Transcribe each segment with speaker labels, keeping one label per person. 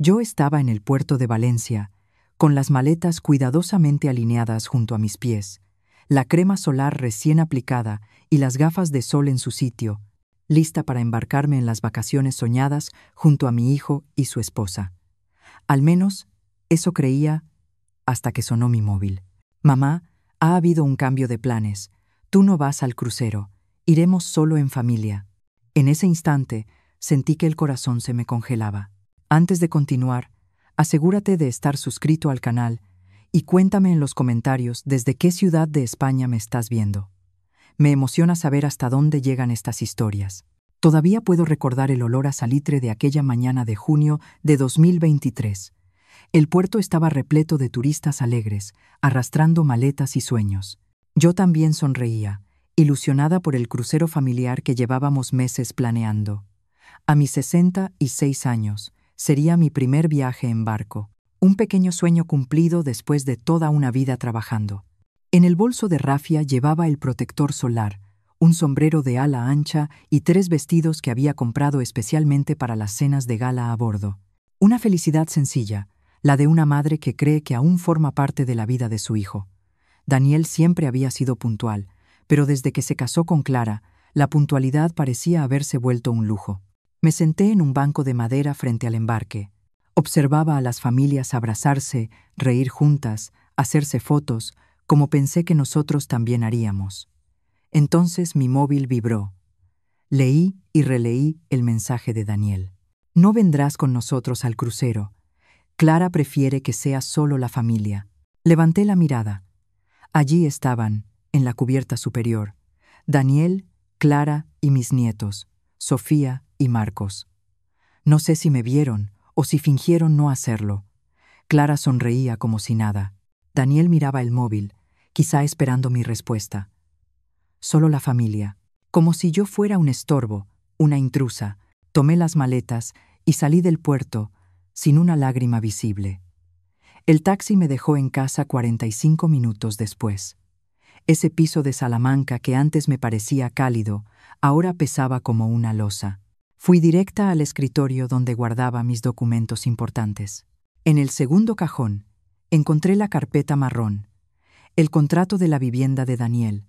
Speaker 1: Yo estaba en el puerto de Valencia, con las maletas cuidadosamente alineadas junto a mis pies, la crema solar recién aplicada y las gafas de sol en su sitio, lista para embarcarme en las vacaciones soñadas junto a mi hijo y su esposa. Al menos, eso creía hasta que sonó mi móvil. Mamá, ha habido un cambio de planes. Tú no vas al crucero. Iremos solo en familia. En ese instante, sentí que el corazón se me congelaba. Antes de continuar, asegúrate de estar suscrito al canal y cuéntame en los comentarios desde qué ciudad de España me estás viendo. Me emociona saber hasta dónde llegan estas historias. Todavía puedo recordar el olor a salitre de aquella mañana de junio de 2023. El puerto estaba repleto de turistas alegres, arrastrando maletas y sueños. Yo también sonreía, ilusionada por el crucero familiar que llevábamos meses planeando. A mis 66 años, sería mi primer viaje en barco, un pequeño sueño cumplido después de toda una vida trabajando. En el bolso de rafia llevaba el protector solar, un sombrero de ala ancha y 3 vestidos que había comprado especialmente para las cenas de gala a bordo. Una felicidad sencilla, la de una madre que cree que aún forma parte de la vida de su hijo. Daniel siempre había sido puntual, pero desde que se casó con Clara, la puntualidad parecía haberse vuelto un lujo. Me senté en un banco de madera frente al embarque. Observaba a las familias abrazarse, reír juntas, hacerse fotos, como pensé que nosotros también haríamos. Entonces mi móvil vibró. Leí y releí el mensaje de Daniel. No vendrás con nosotros al crucero. Clara prefiere que sea solo la familia. Levanté la mirada. Allí estaban, en la cubierta superior, Daniel, Clara y mis nietos, Sofía y Marcos. No sé si me vieron o si fingieron no hacerlo. Clara sonreía como si nada. Daniel miraba el móvil, quizá esperando mi respuesta. Solo la familia. Como si yo fuera un estorbo, una intrusa, tomé las maletas y salí del puerto, sin una lágrima visible. El taxi me dejó en casa 45 minutos después. Ese piso de Salamanca que antes me parecía cálido, ahora pesaba como una losa. Fui directa al escritorio donde guardaba mis documentos importantes. En el segundo cajón, encontré la carpeta marrón, el contrato de la vivienda de Daniel,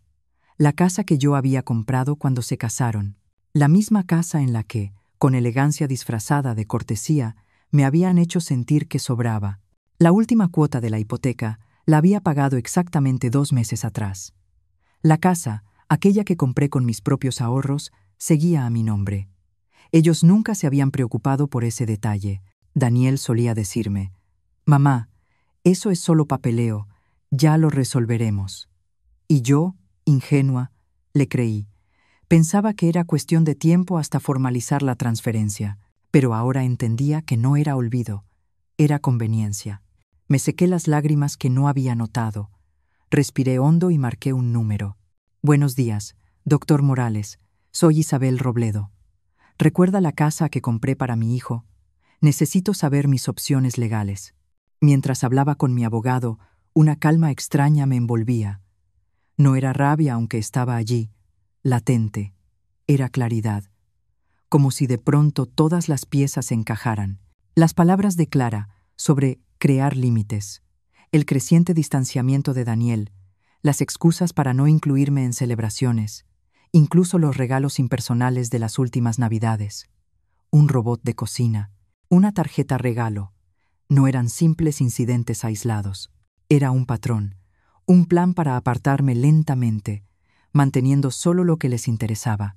Speaker 1: la casa que yo había comprado cuando se casaron, la misma casa en la que, con elegancia disfrazada de cortesía, me habían hecho sentir que sobraba. La última cuota de la hipoteca la había pagado exactamente 2 meses atrás. La casa, aquella que compré con mis propios ahorros, seguía a mi nombre. Ellos nunca se habían preocupado por ese detalle. Daniel solía decirme: «Mamá, eso es solo papeleo, ya lo resolveremos». Y yo, ingenua, le creí. Pensaba que era cuestión de tiempo hasta formalizar la transferencia, pero ahora entendía que no era olvido, era conveniencia. Me sequé las lágrimas que no había notado. Respiré hondo y marqué un número. «Buenos días, doctor Morales. Soy Isabel Robledo. ¿Recuerda la casa que compré para mi hijo? Necesito saber mis opciones legales». Mientras hablaba con mi abogado, una calma extraña me envolvía. No era rabia, aunque estaba allí, latente. Era claridad. Como si de pronto todas las piezas encajaran. Las palabras de Clara sobre crear límites, el creciente distanciamiento de Daniel, las excusas para no incluirme en celebraciones, incluso los regalos impersonales de las últimas Navidades. Un robot de cocina, una tarjeta regalo. No eran simples incidentes aislados. Era un patrón, un plan para apartarme lentamente, manteniendo solo lo que les interesaba.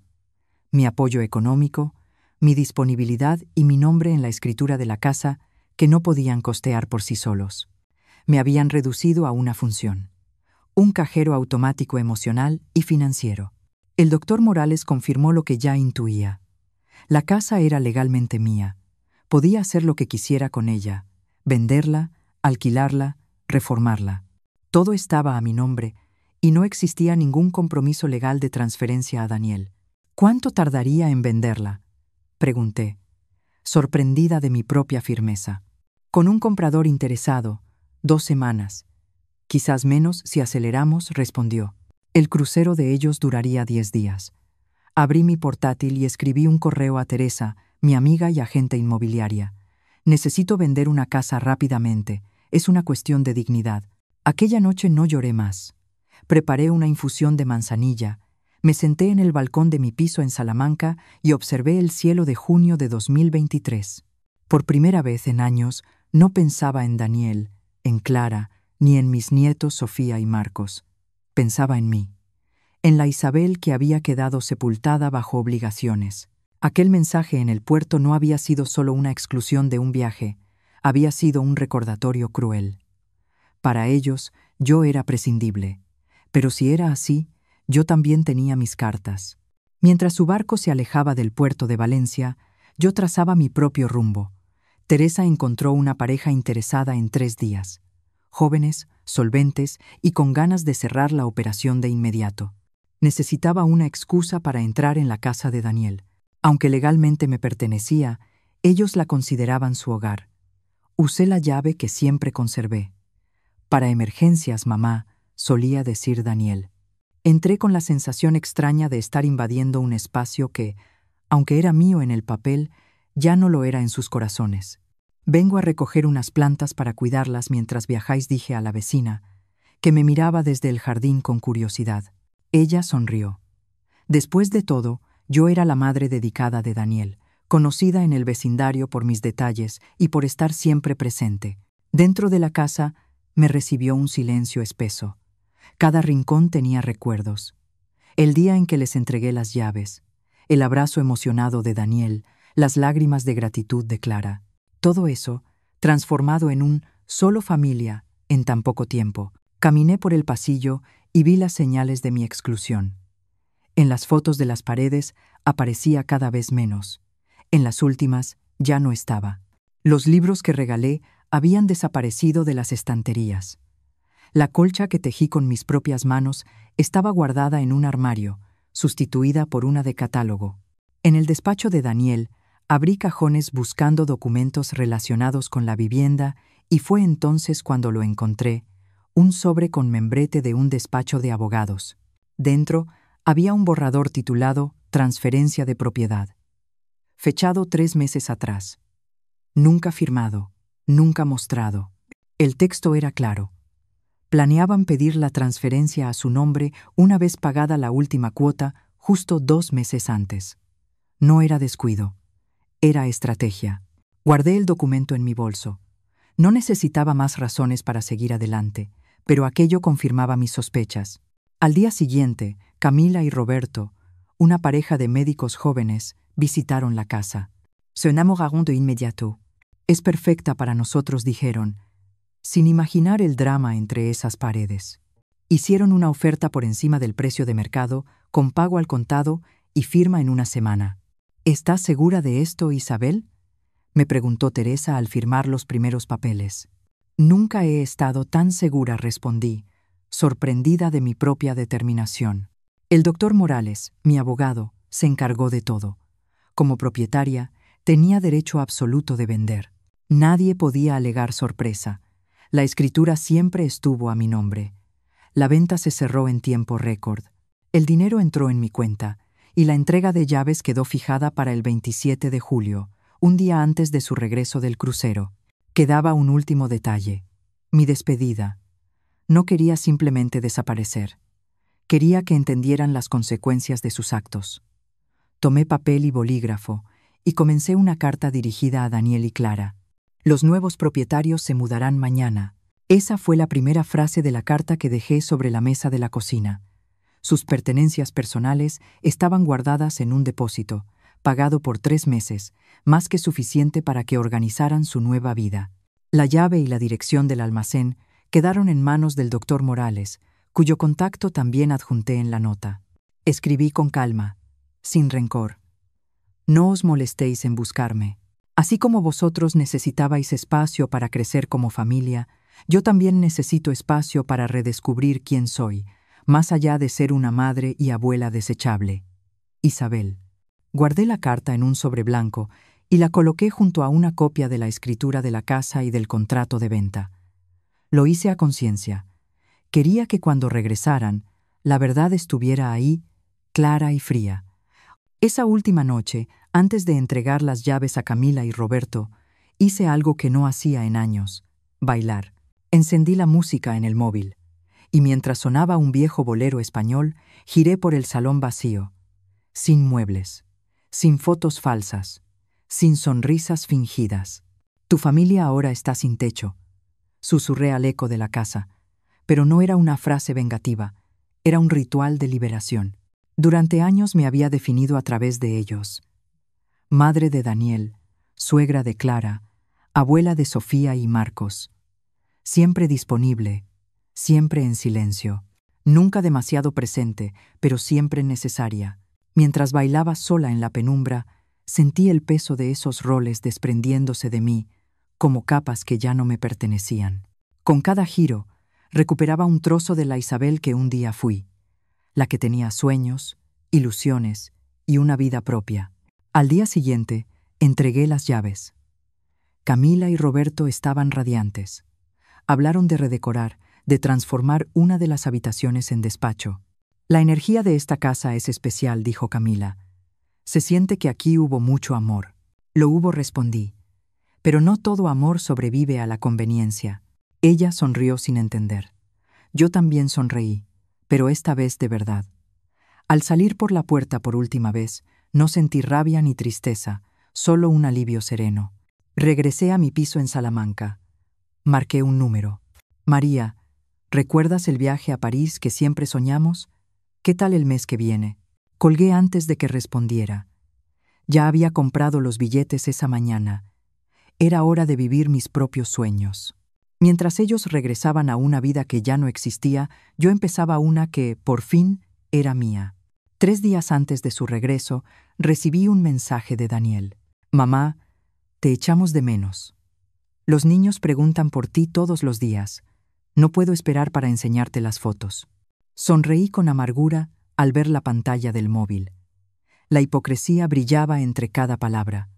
Speaker 1: Mi apoyo económico, mi disponibilidad y mi nombre en la escritura de la casa que no podían costear por sí solos. Me habían reducido a una función: un cajero automático emocional y financiero. El doctor Morales confirmó lo que ya intuía. La casa era legalmente mía. Podía hacer lo que quisiera con ella: venderla, alquilarla, reformarla. Todo estaba a mi nombre y no existía ningún compromiso legal de transferencia a Daniel. «¿Cuánto tardaría en venderla?», pregunté, sorprendida de mi propia firmeza. «Con un comprador interesado, 2 semanas. Quizás menos si aceleramos», respondió. El crucero de ellos duraría 10 días. Abrí mi portátil y escribí un correo a Teresa, mi amiga y agente inmobiliaria. Necesito vender una casa rápidamente. Es una cuestión de dignidad. Aquella noche no lloré más. Preparé una infusión de manzanilla. Me senté en el balcón de mi piso en Salamanca y observé el cielo de junio de 2023. Por primera vez en años, no pensaba en Daniel, en Clara, ni en mis nietos Sofía y Marcos. Pensaba en mí, en la Isabel que había quedado sepultada bajo obligaciones. Aquel mensaje en el puerto no había sido solo una exclusión de un viaje, había sido un recordatorio cruel. Para ellos, yo era prescindible. Pero si era así, yo también tenía mis cartas. Mientras su barco se alejaba del puerto de Valencia, yo trazaba mi propio rumbo. Teresa encontró una pareja interesada en 3 días. Jóvenes, solventes y con ganas de cerrar la operación de inmediato. Necesitaba una excusa para entrar en la casa de Daniel. Aunque legalmente me pertenecía, ellos la consideraban su hogar. Usé la llave que siempre conservé. Para emergencias, mamá, solía decir Daniel. Entré con la sensación extraña de estar invadiendo un espacio que, aunque era mío en el papel, ya no lo era en sus corazones. Vengo a recoger unas plantas para cuidarlas mientras viajáis, dije a la vecina, que me miraba desde el jardín con curiosidad. Ella sonrió. Después de todo, yo era la madre dedicada de Daniel, conocida en el vecindario por mis detalles y por estar siempre presente. Dentro de la casa me recibió un silencio espeso. Cada rincón tenía recuerdos. El día en que les entregué las llaves, el abrazo emocionado de Daniel, las lágrimas de gratitud de Clara. Todo eso, transformado en un solo familia en tan poco tiempo. Caminé por el pasillo y vi las señales de mi exclusión. En las fotos de las paredes aparecía cada vez menos. En las últimas ya no estaba. Los libros que regalé habían desaparecido de las estanterías. La colcha que tejí con mis propias manos estaba guardada en un armario, sustituida por una de catálogo. En el despacho de Daniel, abrí cajones buscando documentos relacionados con la vivienda y fue entonces cuando lo encontré, un sobre con membrete de un despacho de abogados. Dentro había un borrador titulado Transferencia de propiedad, fechado 3 meses atrás. Nunca firmado, nunca mostrado. El texto era claro. Planeaban pedir la transferencia a su nombre una vez pagada la última cuota, justo 2 meses antes. No era descuido, era estrategia. Guardé el documento en mi bolso. No necesitaba más razones para seguir adelante, pero aquello confirmaba mis sospechas. Al día siguiente, Camila y Roberto, una pareja de médicos jóvenes, visitaron la casa. Se enamoraron de inmediato. Es perfecta para nosotros, dijeron, sin imaginar el drama entre esas paredes. Hicieron una oferta por encima del precio de mercado, con pago al contado y firma en una semana. ¿Estás segura de esto, Isabel?, me preguntó Teresa al firmar los primeros papeles. Nunca he estado tan segura, respondí, sorprendida de mi propia determinación. El doctor Morales, mi abogado, se encargó de todo. Como propietaria, tenía derecho absoluto de vender. Nadie podía alegar sorpresa. La escritura siempre estuvo a mi nombre. La venta se cerró en tiempo récord. El dinero entró en mi cuenta y la entrega de llaves quedó fijada para el 27 de julio, un día antes de su regreso del crucero. Quedaba un último detalle: mi despedida. No quería simplemente desaparecer. Quería que entendieran las consecuencias de sus actos. Tomé papel y bolígrafo y comencé una carta dirigida a Daniel y Clara. Los nuevos propietarios se mudarán mañana. Esa fue la primera frase de la carta que dejé sobre la mesa de la cocina. Sus pertenencias personales estaban guardadas en un depósito, pagado por 3 meses, más que suficiente para que organizaran su nueva vida. La llave y la dirección del almacén quedaron en manos del doctor Morales, cuyo contacto también adjunté en la nota. Escribí con calma, sin rencor. No os molestéis en buscarme. Así como vosotros necesitabais espacio para crecer como familia, yo también necesito espacio para redescubrir quién soy, más allá de ser una madre y abuela desechable. Isabel. Guardé la carta en un sobre blanco y la coloqué junto a una copia de la escritura de la casa y del contrato de venta. Lo hice a conciencia. Quería que cuando regresaran, la verdad estuviera ahí, clara y fría. Esa última noche, antes de entregar las llaves a Camila y Roberto, Hice algo que no hacía en años: bailar. Encendí la música en el móvil, y mientras sonaba un viejo bolero español, giré por el salón vacío, sin muebles, sin fotos falsas, sin sonrisas fingidas. Tu familia ahora está sin techo, susurré al eco de la casa, pero no era una frase vengativa, era un ritual de liberación. Durante años me había definido a través de ellos. Madre de Daniel, suegra de Clara, abuela de Sofía y Marcos. Siempre disponible, siempre en silencio, nunca demasiado presente, pero siempre necesaria. Mientras bailaba sola en la penumbra, sentí el peso de esos roles desprendiéndose de mí, como capas que ya no me pertenecían. Con cada giro, recuperaba un trozo de la Isabel que un día fui, la que tenía sueños, ilusiones y una vida propia. Al día siguiente, entregué las llaves. Camila y Roberto estaban radiantes. Hablaron de redecorar, de transformar una de las habitaciones en despacho. La energía de esta casa es especial, dijo Camila. Se siente que aquí hubo mucho amor. Lo hubo, respondí. Pero no todo amor sobrevive a la conveniencia. Ella sonrió sin entender. Yo también sonreí, pero esta vez de verdad. Al salir por la puerta por última vez, no sentí rabia ni tristeza, solo un alivio sereno. Regresé a mi piso en Salamanca. Marqué un número. María, ¿recuerdas el viaje a París que siempre soñamos? ¿Qué tal el mes que viene? Colgué antes de que respondiera. Ya había comprado los billetes esa mañana. Era hora de vivir mis propios sueños. Mientras ellos regresaban a una vida que ya no existía, yo empezaba una que, por fin, era mía. 3 días antes de su regreso, recibí un mensaje de Daniel. Mamá, te echamos de menos. Los niños preguntan por ti todos los días. No puedo esperar para enseñarte las fotos. Sonreí con amargura al ver la pantalla del móvil. La hipocresía brillaba entre cada palabra.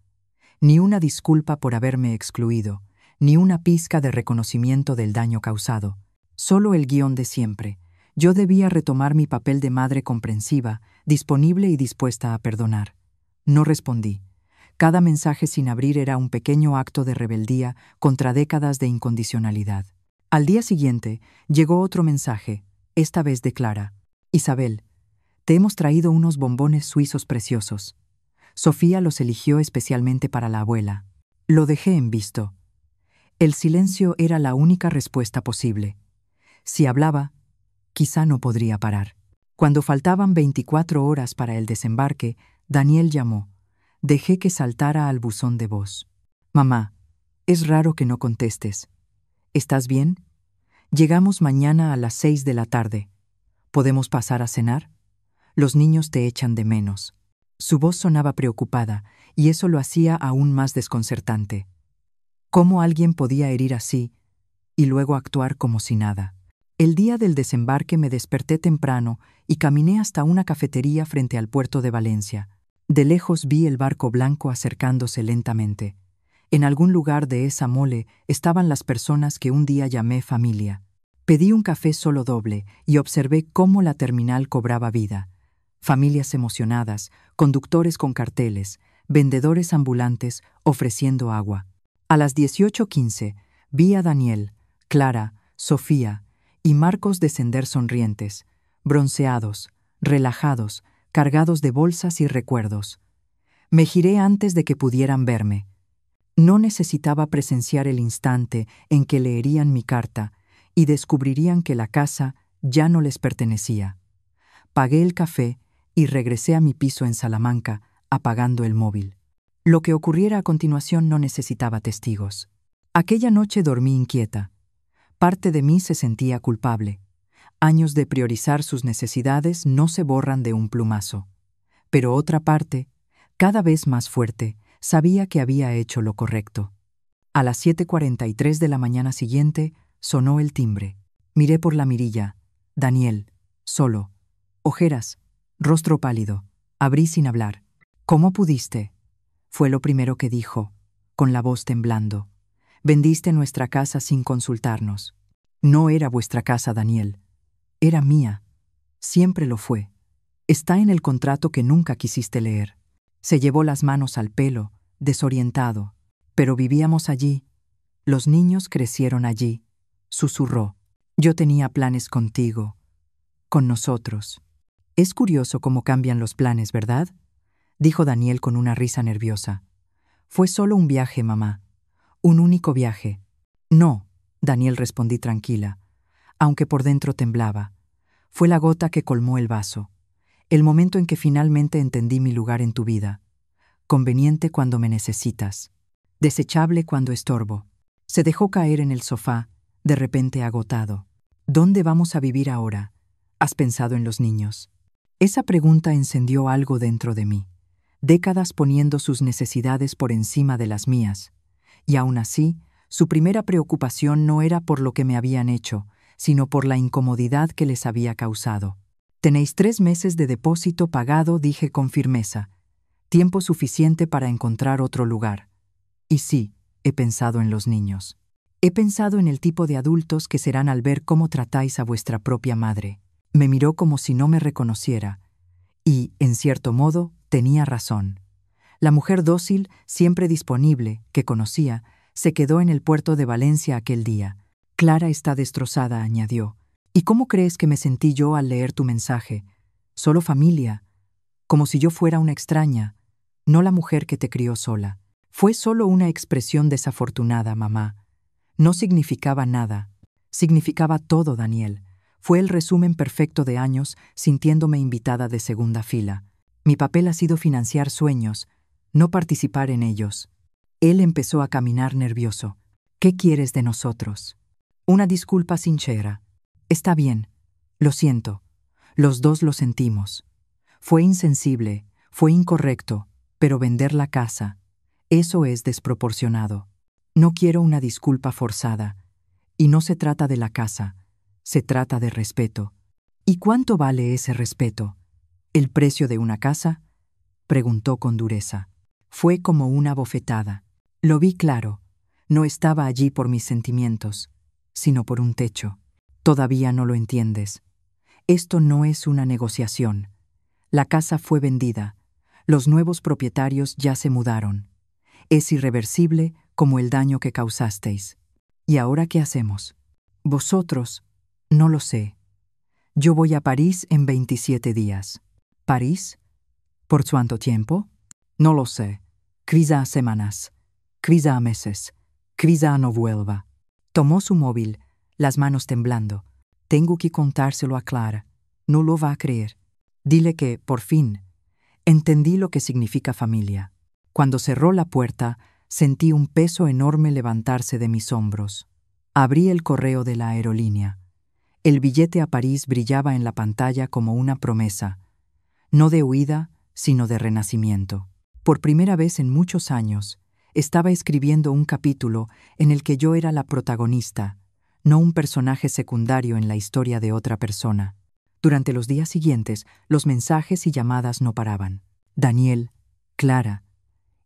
Speaker 1: Ni una disculpa por haberme excluido, ni una pizca de reconocimiento del daño causado. Solo el guión de siempre. Yo debía retomar mi papel de madre comprensiva, disponible y dispuesta a perdonar. No respondí. Cada mensaje sin abrir era un pequeño acto de rebeldía contra décadas de incondicionalidad. Al día siguiente, llegó otro mensaje, esta vez de Clara. Isabel, te hemos traído unos bombones suizos preciosos. Sofía los eligió especialmente para la abuela. Lo dejé en visto. El silencio era la única respuesta posible. Si hablaba, quizá no podría parar. Cuando faltaban 24 horas para el desembarque, Daniel llamó. Dejé que saltara al buzón de voz. Mamá, es raro que no contestes. ¿Estás bien? Llegamos mañana a las 6 de la tarde. ¿Podemos pasar a cenar? Los niños te echan de menos. Su voz sonaba preocupada, y eso lo hacía aún más desconcertante. ¿Cómo alguien podía herir así y luego actuar como si nada? El día del desembarque me desperté temprano y caminé hasta una cafetería frente al puerto de Valencia. De lejos vi el barco blanco acercándose lentamente. En algún lugar de esa mole estaban las personas que un día llamé familia. Pedí un café solo doble y observé cómo la terminal cobraba vida. Familias emocionadas, conductores con carteles, vendedores ambulantes ofreciendo agua. A las 18:15 vi a Daniel, Clara, Sofía y Marcos descender sonrientes, bronceados, relajados, cargados de bolsas y recuerdos. Me giré antes de que pudieran verme. No necesitaba presenciar el instante en que leerían mi carta y descubrirían que la casa ya no les pertenecía. Pagué el café y regresé a mi piso en Salamanca, apagando el móvil. Lo que ocurriera a continuación no necesitaba testigos. Aquella noche dormí inquieta. Parte de mí se sentía culpable. Años de priorizar sus necesidades no se borran de un plumazo. Pero otra parte, cada vez más fuerte, sabía que había hecho lo correcto. A las 7:43 de la mañana siguiente, sonó el timbre. Miré por la mirilla. Daniel, solo. Ojeras, rostro pálido. Abrí sin hablar. ¿Cómo pudiste? Fue lo primero que dijo, con la voz temblando. Vendiste nuestra casa sin consultarnos. No era vuestra casa, Daniel. Era mía. Siempre lo fue. Está en el contrato que nunca quisiste leer. Se llevó las manos al pelo, desorientado. Pero vivíamos allí. Los niños crecieron allí, susurró. Yo tenía planes contigo, con nosotros. Es curioso cómo cambian los planes, ¿verdad?, dijo Daniel con una risa nerviosa. Fue solo un viaje, mamá. Un único viaje. No, Daniel, respondí tranquila, aunque por dentro temblaba. Fue la gota que colmó el vaso. El momento en que finalmente entendí mi lugar en tu vida. Conveniente cuando me necesitas. Desechable cuando estorbo. Se dejó caer en el sofá, de repente agotado. ¿Dónde vamos a vivir ahora? ¿Has pensado en los niños? Esa pregunta encendió algo dentro de mí. Décadas poniendo sus necesidades por encima de las mías. Y aún así, su primera preocupación no era por lo que me habían hecho, sino por la incomodidad que les había causado. Tenéis 3 meses de depósito pagado, dije con firmeza. Tiempo suficiente para encontrar otro lugar. Y sí, he pensado en los niños. He pensado en el tipo de adultos que serán al ver cómo tratáis a vuestra propia madre. Me miró como si no me reconociera. Y, en cierto modo, tenía razón. La mujer dócil, siempre disponible, que conocía, se quedó en el puerto de Valencia aquel día. Clara está destrozada, añadió. ¿Y cómo crees que me sentí yo al leer tu mensaje? Solo familia. Como si yo fuera una extraña, no la mujer que te crió sola. Fue solo una expresión desafortunada, mamá. No significaba nada. Significaba todo, Daniel. Fue el resumen perfecto de años sintiéndome invitada de segunda fila. Mi papel ha sido financiar sueños, no participar en ellos. Él empezó a caminar nervioso. ¿Qué quieres de nosotros? Una disculpa sincera. Está bien. Lo siento. Los dos lo sentimos. Fue insensible, fue incorrecto, pero vender la casa, eso es desproporcionado. No quiero una disculpa forzada. Y no se trata de la casa, se trata de respeto. ¿Y cuánto vale ese respeto? ¿El precio de una casa?, preguntó con dureza. Fue como una bofetada. Lo vi claro. No estaba allí por mis sentimientos, sino por un techo. Todavía no lo entiendes. Esto no es una negociación. La casa fue vendida. Los nuevos propietarios ya se mudaron. Es irreversible como el daño que causasteis. ¿Y ahora qué hacemos? Vosotros, no lo sé. Yo voy a París en 27 días. ¿París? ¿Por cuánto tiempo? No lo sé. Quizá semanas, quizá meses, quizá no vuelva. Tomó su móvil, las manos temblando. Tengo que contárselo a Clara. No lo va a creer. Dile que, por fin, entendí lo que significa familia. Cuando cerró la puerta, sentí un peso enorme levantarse de mis hombros. Abrí el correo de la aerolínea. El billete a París brillaba en la pantalla como una promesa, no de huida, sino de renacimiento. Por primera vez en muchos años, estaba escribiendo un capítulo en el que yo era la protagonista, no un personaje secundario en la historia de otra persona. Durante los días siguientes, los mensajes y llamadas no paraban. Daniel, Clara,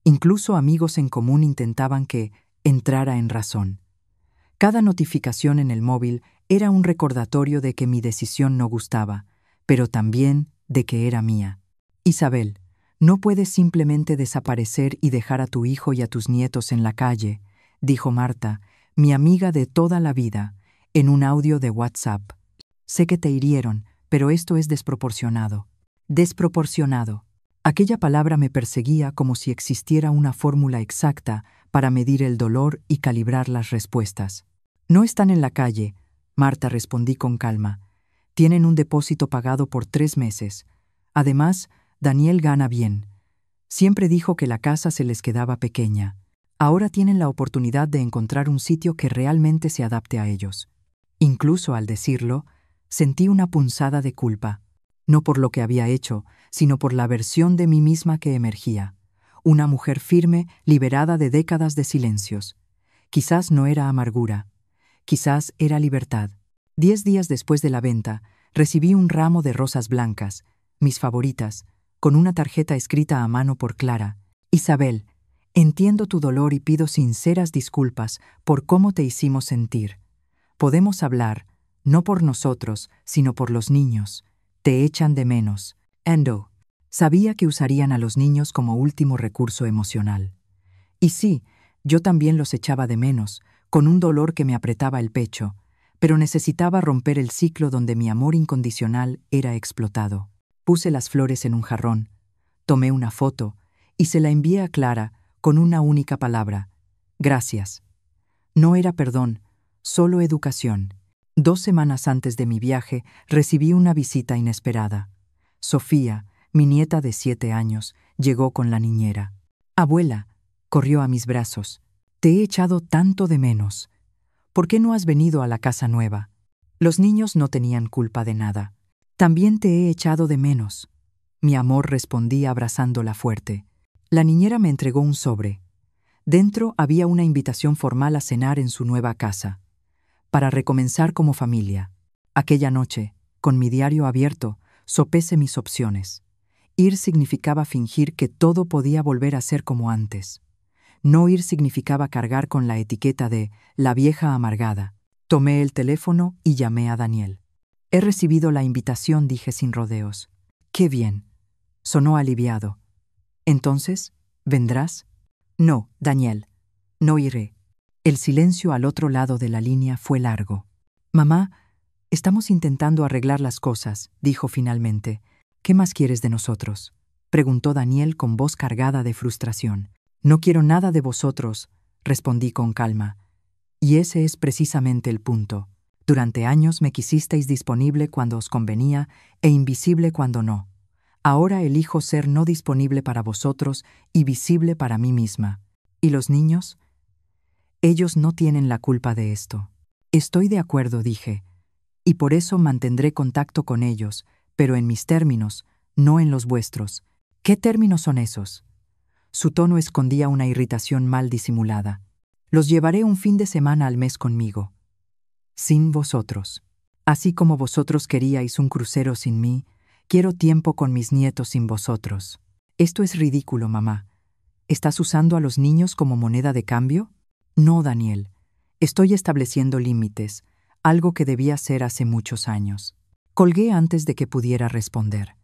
Speaker 1: incluso amigos en común intentaban que entrara en razón. Cada notificación en el móvil era un recordatorio de que mi decisión no gustaba, pero también de que era mía. Isabel, no puedes simplemente desaparecer y dejar a tu hijo y a tus nietos en la calle, dijo Marta, mi amiga de toda la vida, en un audio de WhatsApp. Sé que te hirieron, pero esto es desproporcionado. Desproporcionado. Aquella palabra me perseguía como si existiera una fórmula exacta para medir el dolor y calibrar las respuestas. No están en la calle, Marta, respondí con calma. Tienen un depósito pagado por 3 meses. Además, Daniel gana bien. Siempre dijo que la casa se les quedaba pequeña. Ahora tienen la oportunidad de encontrar un sitio que realmente se adapte a ellos. Incluso al decirlo, sentí una punzada de culpa. No por lo que había hecho, sino por la versión de mí misma que emergía. Una mujer firme, liberada de décadas de silencios. Quizás no era amargura. Quizás era libertad. 10 días después de la venta, recibí un ramo de rosas blancas, mis favoritas, con una tarjeta escrita a mano por Clara. Isabel, entiendo tu dolor y pido sinceras disculpas por cómo te hicimos sentir. Podemos hablar, no por nosotros, sino por los niños. Te echan de menos. Endo. Sabía que usarían a los niños como último recurso emocional. Y sí, Yo también los echaba de menos, con un dolor que me apretaba el pecho, pero necesitaba romper el ciclo donde mi amor incondicional era explotado. Puse las flores en un jarrón, tomé una foto y se la envié a Clara con una única palabra: gracias. No era perdón, solo educación. 2 semanas antes de mi viaje, recibí una visita inesperada. Sofía, mi nieta de 7 años, llegó con la niñera. «Abuela», corrió a mis brazos, «te he echado tanto de menos. ¿Por qué no has venido a la casa nueva?» Los niños no tenían culpa de nada. «También te he echado de menos», mi amor respondí abrazándola fuerte. La niñera me entregó un sobre. Dentro había una invitación formal a cenar en su nueva casa, para recomenzar como familia. Aquella noche, con mi diario abierto, sopesé mis opciones. Ir significaba fingir que todo podía volver a ser como antes. No ir significaba cargar con la etiqueta de la vieja amargada. Tomé el teléfono y llamé a Daniel. «He recibido la invitación», dije sin rodeos. «Qué bien». Sonó aliviado. «¿Entonces, vendrás?» «No, Daniel, no iré». El silencio al otro lado de la línea fue largo. «Mamá, estamos intentando arreglar las cosas», dijo finalmente. «¿Qué más quieres de nosotros?», preguntó Daniel con voz cargada de frustración. «No quiero nada de vosotros», respondí con calma. «Y ese es precisamente el punto. Durante años me quisisteis disponible cuando os convenía e invisible cuando no. Ahora elijo ser no disponible para vosotros y visible para mí misma. ¿Y los niños? Ellos no tienen la culpa de esto». «Estoy de acuerdo», dije, «y por eso mantendré contacto con ellos, pero en mis términos, no en los vuestros». «¿Qué términos son esos?». Su tono escondía una irritación mal disimulada. «Los llevaré un fin de semana al mes conmigo. Sin vosotros. Así como vosotros queríais un crucero sin mí, quiero tiempo con mis nietos sin vosotros». «Esto es ridículo, mamá. ¿Estás usando a los niños como moneda de cambio?». «No, Daniel. Estoy estableciendo límites, algo que debía hacer hace muchos años». Colgué antes de que pudiera responder.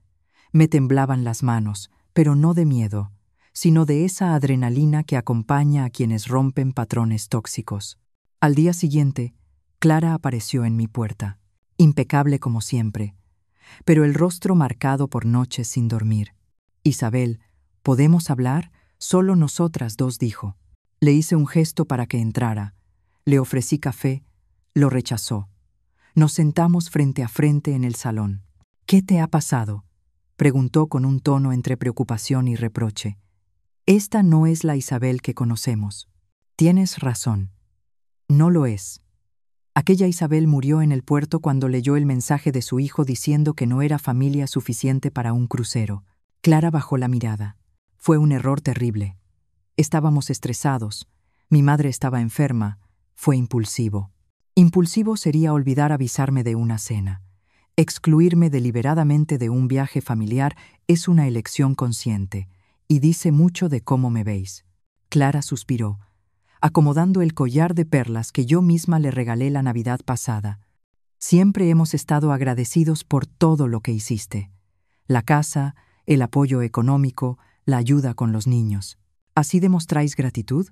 Speaker 1: Me temblaban las manos, pero no de miedo, sino de esa adrenalina que acompaña a quienes rompen patrones tóxicos. Al día siguiente, Clara apareció en mi puerta, impecable como siempre, pero el rostro marcado por noches sin dormir. «Isabel, ¿podemos hablar? Solo nosotras dos», dijo. Le hice un gesto para que entrara. Le ofrecí café. Lo rechazó. Nos sentamos frente a frente en el salón. «¿Qué te ha pasado?», preguntó con un tono entre preocupación y reproche. «Esta no es la Isabel que conocemos». «Tienes razón. No lo es. Aquella Isabel murió en el puerto cuando leyó el mensaje de su hijo diciendo que no era familia suficiente para un crucero». Clara bajó la mirada. «Fue un error terrible. Estábamos estresados. Mi madre estaba enferma. Fue impulsivo». Impulsivo sería olvidar avisarme de una cena. Excluirme deliberadamente de un viaje familiar es una elección consciente, y dice mucho de cómo me veis. Clara suspiró, acomodando el collar de perlas que yo misma le regalé la Navidad pasada. «Siempre hemos estado agradecidos por todo lo que hiciste. La casa, el apoyo económico, la ayuda con los niños. ¿Así demostráis gratitud?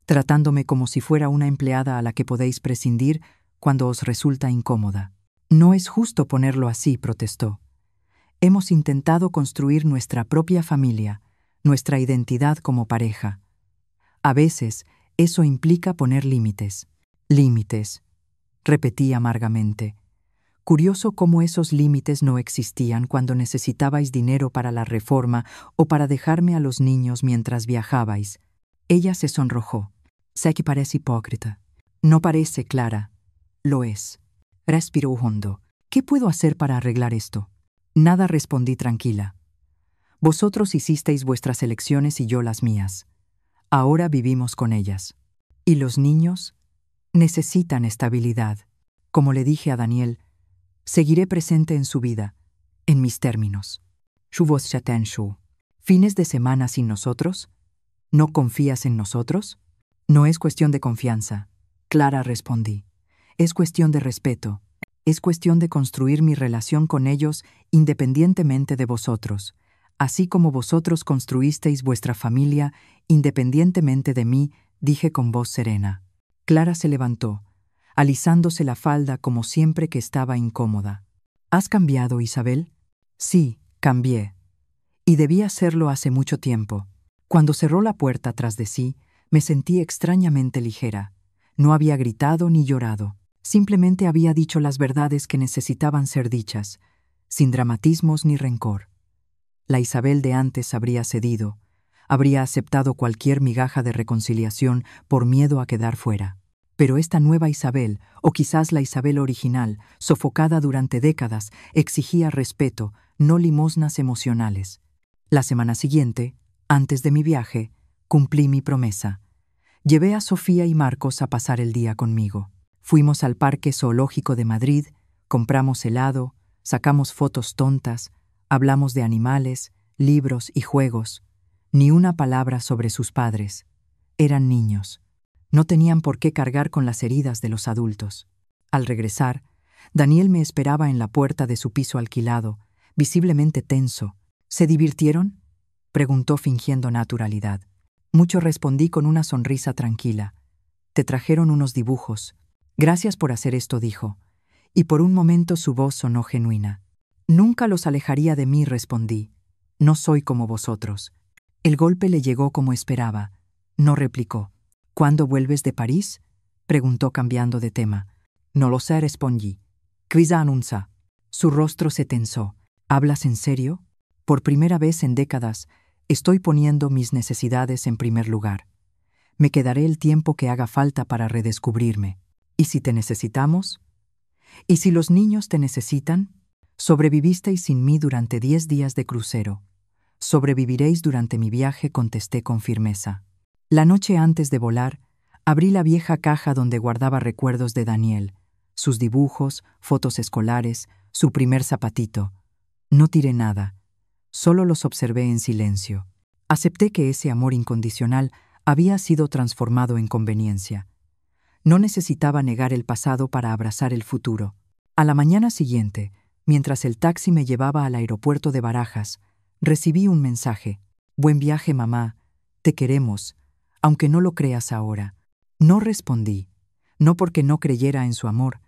Speaker 1: Tratándome como si fuera una empleada a la que podéis prescindir cuando os resulta incómoda». «No es justo ponerlo así», protestó. «Hemos intentado construir nuestra propia familia, nuestra identidad como pareja. A veces, eso implica poner límites». «Límites», repetí amargamente. Curioso cómo esos límites no existían cuando necesitabais dinero para la reforma o para dejarme a los niños mientras viajabais. Ella se sonrojó. «Sé que parece hipócrita». «No parece, Clara. Lo es». Respiró hondo. «¿Qué puedo hacer para arreglar esto?». «Nada», respondí tranquila. «Vosotros hicisteis vuestras elecciones y yo las mías. Ahora vivimos con ellas. ¿Y los niños? Necesitan estabilidad. Como le dije a Daniel, seguiré presente en su vida, en mis términos». «¿Fines de semana sin nosotros? ¿No confías en nosotros?». «No es cuestión de confianza», Clara, respondí. «Es cuestión de respeto. Es cuestión de construir mi relación con ellos independientemente de vosotros, así como vosotros construisteis vuestra familia independientemente de mí dije con voz serena. Clara se levantó, alisándose la falda como siempre que estaba incómoda. ¿Has cambiado, Isabel? Sí, cambié. Y debí hacerlo hace mucho tiempo. Cuando cerró la puerta tras de sí, me sentí extrañamente ligera. No había gritado ni llorado. Simplemente había dicho las verdades que necesitaban ser dichas, sin dramatismos ni rencor. La Isabel de antes habría cedido, habría aceptado cualquier migaja de reconciliación por miedo a quedar fuera. Pero esta nueva Isabel, o quizás la Isabel original, sofocada durante décadas, exigía respeto, no limosnas emocionales. La semana siguiente, antes de mi viaje, cumplí mi promesa. Llevé a Sofía y Marcos a pasar el día conmigo. Fuimos al Parque Zoológico de Madrid, compramos helado, sacamos fotos tontas, hablamos de animales, libros y juegos. Ni una palabra sobre sus padres. Eran niños. No tenían por qué cargar con las heridas de los adultos. Al regresar, Daniel me esperaba en la puerta de su piso alquilado, visiblemente tenso. ¿Se divirtieron?, preguntó fingiendo naturalidad. Mucho, respondí con una sonrisa tranquila. Te trajeron unos dibujos. Gracias por hacer esto, dijo. Y por un momento su voz sonó genuina. Nunca los alejaría de mí, respondí. No soy como vosotros. El golpe le llegó como esperaba. No replicó. ¿Cuándo vuelves de París?, preguntó cambiando de tema. No lo sé, respondí. Quizá anuncia. Su rostro se tensó. ¿Hablas en serio? Por primera vez en décadas, estoy poniendo mis necesidades en primer lugar. Me quedaré el tiempo que haga falta para redescubrirme. ¿Y si te necesitamos? ¿Y si los niños te necesitan? Sobrevivisteis sin mí durante 10 días de crucero. Sobreviviréis durante mi viaje, contesté con firmeza. La noche antes de volar, abrí la vieja caja donde guardaba recuerdos de Daniel, sus dibujos, fotos escolares, su primer zapatito. No tiré nada, solo los observé en silencio. Acepté que ese amor incondicional había sido transformado en conveniencia. No necesitaba negar el pasado para abrazar el futuro. A la mañana siguiente, mientras el taxi me llevaba al aeropuerto de Barajas, recibí un mensaje. Buen viaje, mamá. Te queremos, aunque no lo creas ahora. No respondí, no porque no creyera en su amor,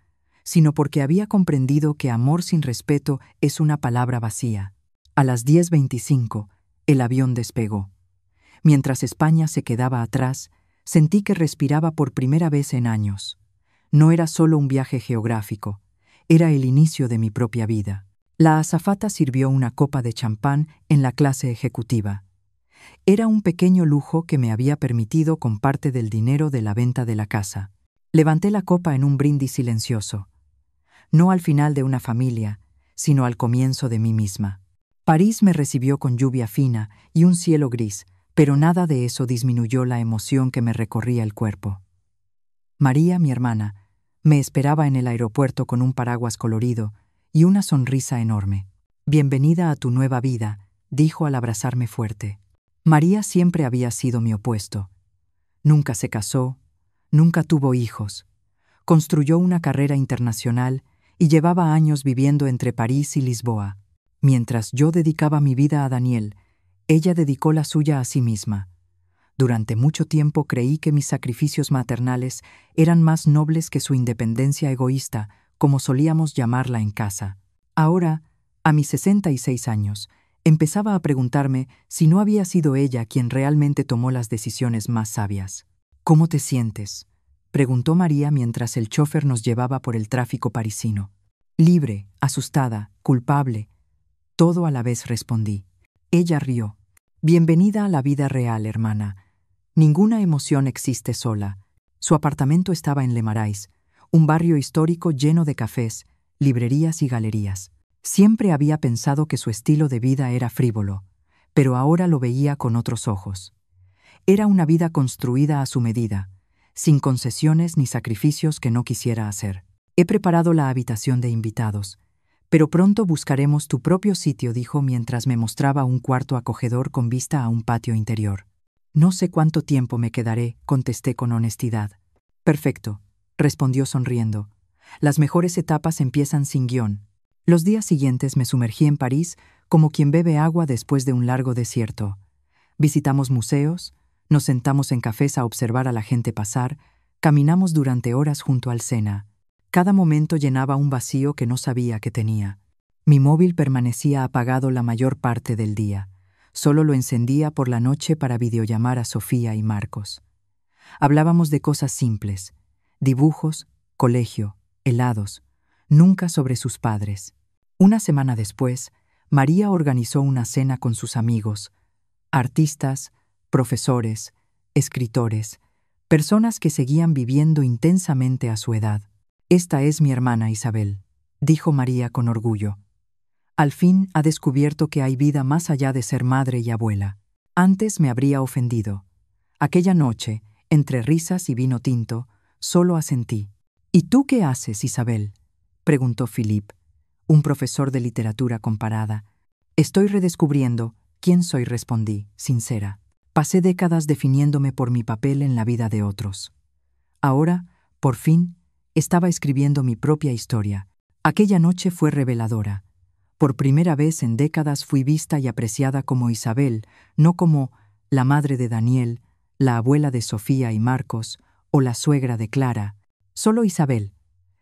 Speaker 1: sino porque había comprendido que amor sin respeto es una palabra vacía. A las 10:25, el avión despegó. Mientras España se quedaba atrás, sentí que respiraba por primera vez en años. No era solo un viaje geográfico, era el inicio de mi propia vida. La azafata sirvió una copa de champán en la clase ejecutiva. Era un pequeño lujo que me había permitido con parte del dinero de la venta de la casa. Levanté la copa en un brindis silencioso. No al final de una familia, sino al comienzo de mí misma. París me recibió con lluvia fina y un cielo gris, pero nada de eso disminuyó la emoción que me recorría el cuerpo. María, mi hermana, me esperaba en el aeropuerto con un paraguas colorido y una sonrisa enorme. Bienvenida a tu nueva vida, dijo al abrazarme fuerte. María siempre había sido mi opuesto. Nunca se casó, nunca tuvo hijos. Construyó una carrera internacional y llevaba años viviendo entre París y Lisboa. Mientras yo dedicaba mi vida a Daniel, ella dedicó la suya a sí misma. Durante mucho tiempo creí que mis sacrificios maternales eran más nobles que su independencia egoísta, como solíamos llamarla en casa. Ahora, a mis 66 años, empezaba a preguntarme si no había sido ella quien realmente tomó las decisiones más sabias. ¿Cómo te sientes?, preguntó María mientras el chofer nos llevaba por el tráfico parisino. Libre, asustada, culpable. Todo a la vez, respondí. Ella rió. Bienvenida a la vida real, hermana. Ninguna emoción existe sola. Su apartamento estaba en Le Marais, un barrio histórico lleno de cafés, librerías y galerías. Siempre había pensado que su estilo de vida era frívolo, pero ahora lo veía con otros ojos. Era una vida construida a su medida, sin concesiones ni sacrificios que no quisiera hacer. He preparado la habitación de invitados, pero pronto buscaremos tu propio sitio, dijo mientras me mostraba un cuarto acogedor con vista a un patio interior. No sé cuánto tiempo me quedaré, contesté con honestidad. Perfecto, respondió sonriendo. Las mejores etapas empiezan sin guión. Los días siguientes me sumergí en París como quien bebe agua después de un largo desierto. Visitamos museos, Nos sentamos en cafés a observar a la gente pasar, caminamos durante horas junto al Sena. Cada momento llenaba un vacío que no sabía que tenía. Mi móvil permanecía apagado la mayor parte del día. Solo lo encendía por la noche para videollamar a Sofía y Marcos. Hablábamos de cosas simples: dibujos, colegio, helados, nunca sobre sus padres. Una semana después, María organizó una cena con sus amigos, artistas, profesores, escritores, personas que seguían viviendo intensamente a su edad. «Esta es mi hermana Isabel», dijo María con orgullo. «Al fin ha descubierto que hay vida más allá de ser madre y abuela. Antes me habría ofendido. Aquella noche, entre risas y vino tinto, solo asentí». «¿Y tú qué haces, Isabel?», preguntó Philippe, un profesor de literatura comparada. «Estoy redescubriendo quién soy», respondí, sincera. «Pasé décadas definiéndome por mi papel en la vida de otros. Ahora, por fin, estaba escribiendo mi propia historia». Aquella noche fue reveladora. Por primera vez en décadas fui vista y apreciada como Isabel, no como la madre de Daniel, la abuela de Sofía y Marcos, o la suegra de Clara. Solo Isabel,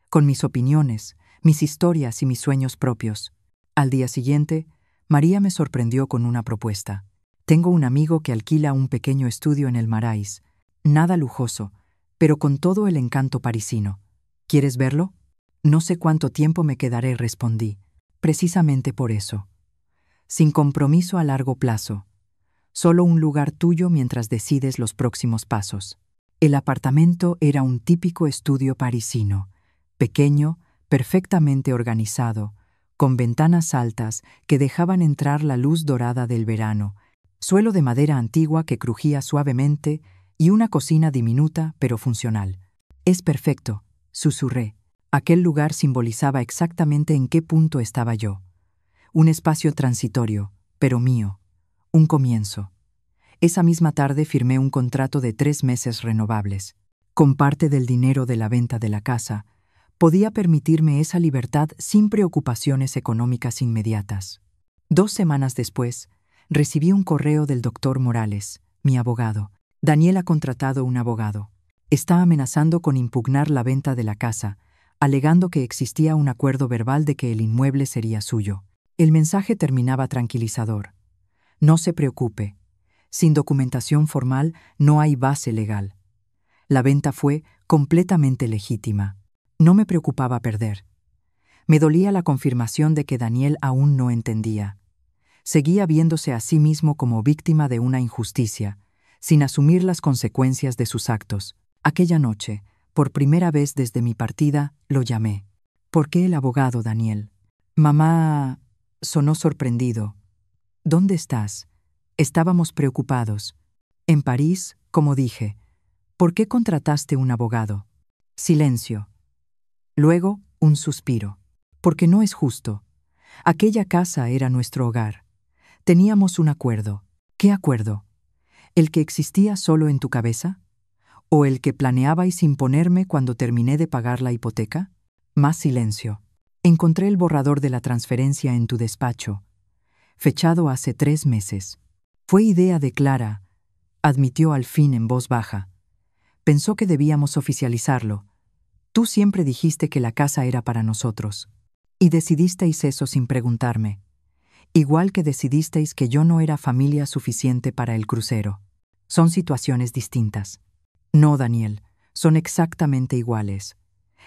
Speaker 1: con mis opiniones, mis historias y mis sueños propios. Al día siguiente, María me sorprendió con una propuesta. «Tengo un amigo que alquila un pequeño estudio en el Marais. Nada lujoso, pero con todo el encanto parisino. ¿Quieres verlo?». «No sé cuánto tiempo me quedaré», respondí. «Precisamente por eso. Sin compromiso a largo plazo. Solo un lugar tuyo mientras decides los próximos pasos». El apartamento era un típico estudio parisino, pequeño, perfectamente organizado, con ventanas altas que dejaban entrar la luz dorada del verano, suelo de madera antigua que crujía suavemente y una cocina diminuta pero funcional. «Es perfecto», susurré. Aquel lugar simbolizaba exactamente en qué punto estaba yo. Un espacio transitorio, pero mío. Un comienzo. Esa misma tarde firmé un contrato de 3 meses renovables. Con parte del dinero de la venta de la casa, podía permitirme esa libertad sin preocupaciones económicas inmediatas. 2 semanas después, recibí un correo del doctor Morales, mi abogado. «Daniel ha contratado un abogado. Está amenazando con impugnar la venta de la casa, alegando que existía un acuerdo verbal de que el inmueble sería suyo». El mensaje terminaba tranquilizador. «No se preocupe. Sin documentación formal no hay base legal. La venta fue completamente legítima. No me preocupaba perder». Me dolía la confirmación de que Daniel aún no entendía. Seguía viéndose a sí mismo como víctima de una injusticia, sin asumir las consecuencias de sus actos. Aquella noche, por primera vez desde mi partida, lo llamé. «¿Por qué el abogado, Daniel?». «Mamá», sonó sorprendido. «¿Dónde estás?». Estábamos preocupados. «En París», como dije. «¿Por qué contrataste un abogado?». Silencio. Luego, un suspiro. «Porque no es justo. Aquella casa era nuestro hogar. Teníamos un acuerdo». «¿Qué acuerdo? ¿El que existía solo en tu cabeza? ¿O el que planeabais imponerme cuando terminé de pagar la hipoteca?». Más silencio. «Encontré el borrador de la transferencia en tu despacho, fechado hace 3 meses. Fue idea de Clara», admitió al fin en voz baja. «Pensó que debíamos oficializarlo. Tú siempre dijiste que la casa era para nosotros. Y decidisteis eso sin preguntarme. Igual que decidisteis que yo no era familia suficiente para el crucero. Son situaciones distintas». «No, Daniel, son exactamente iguales.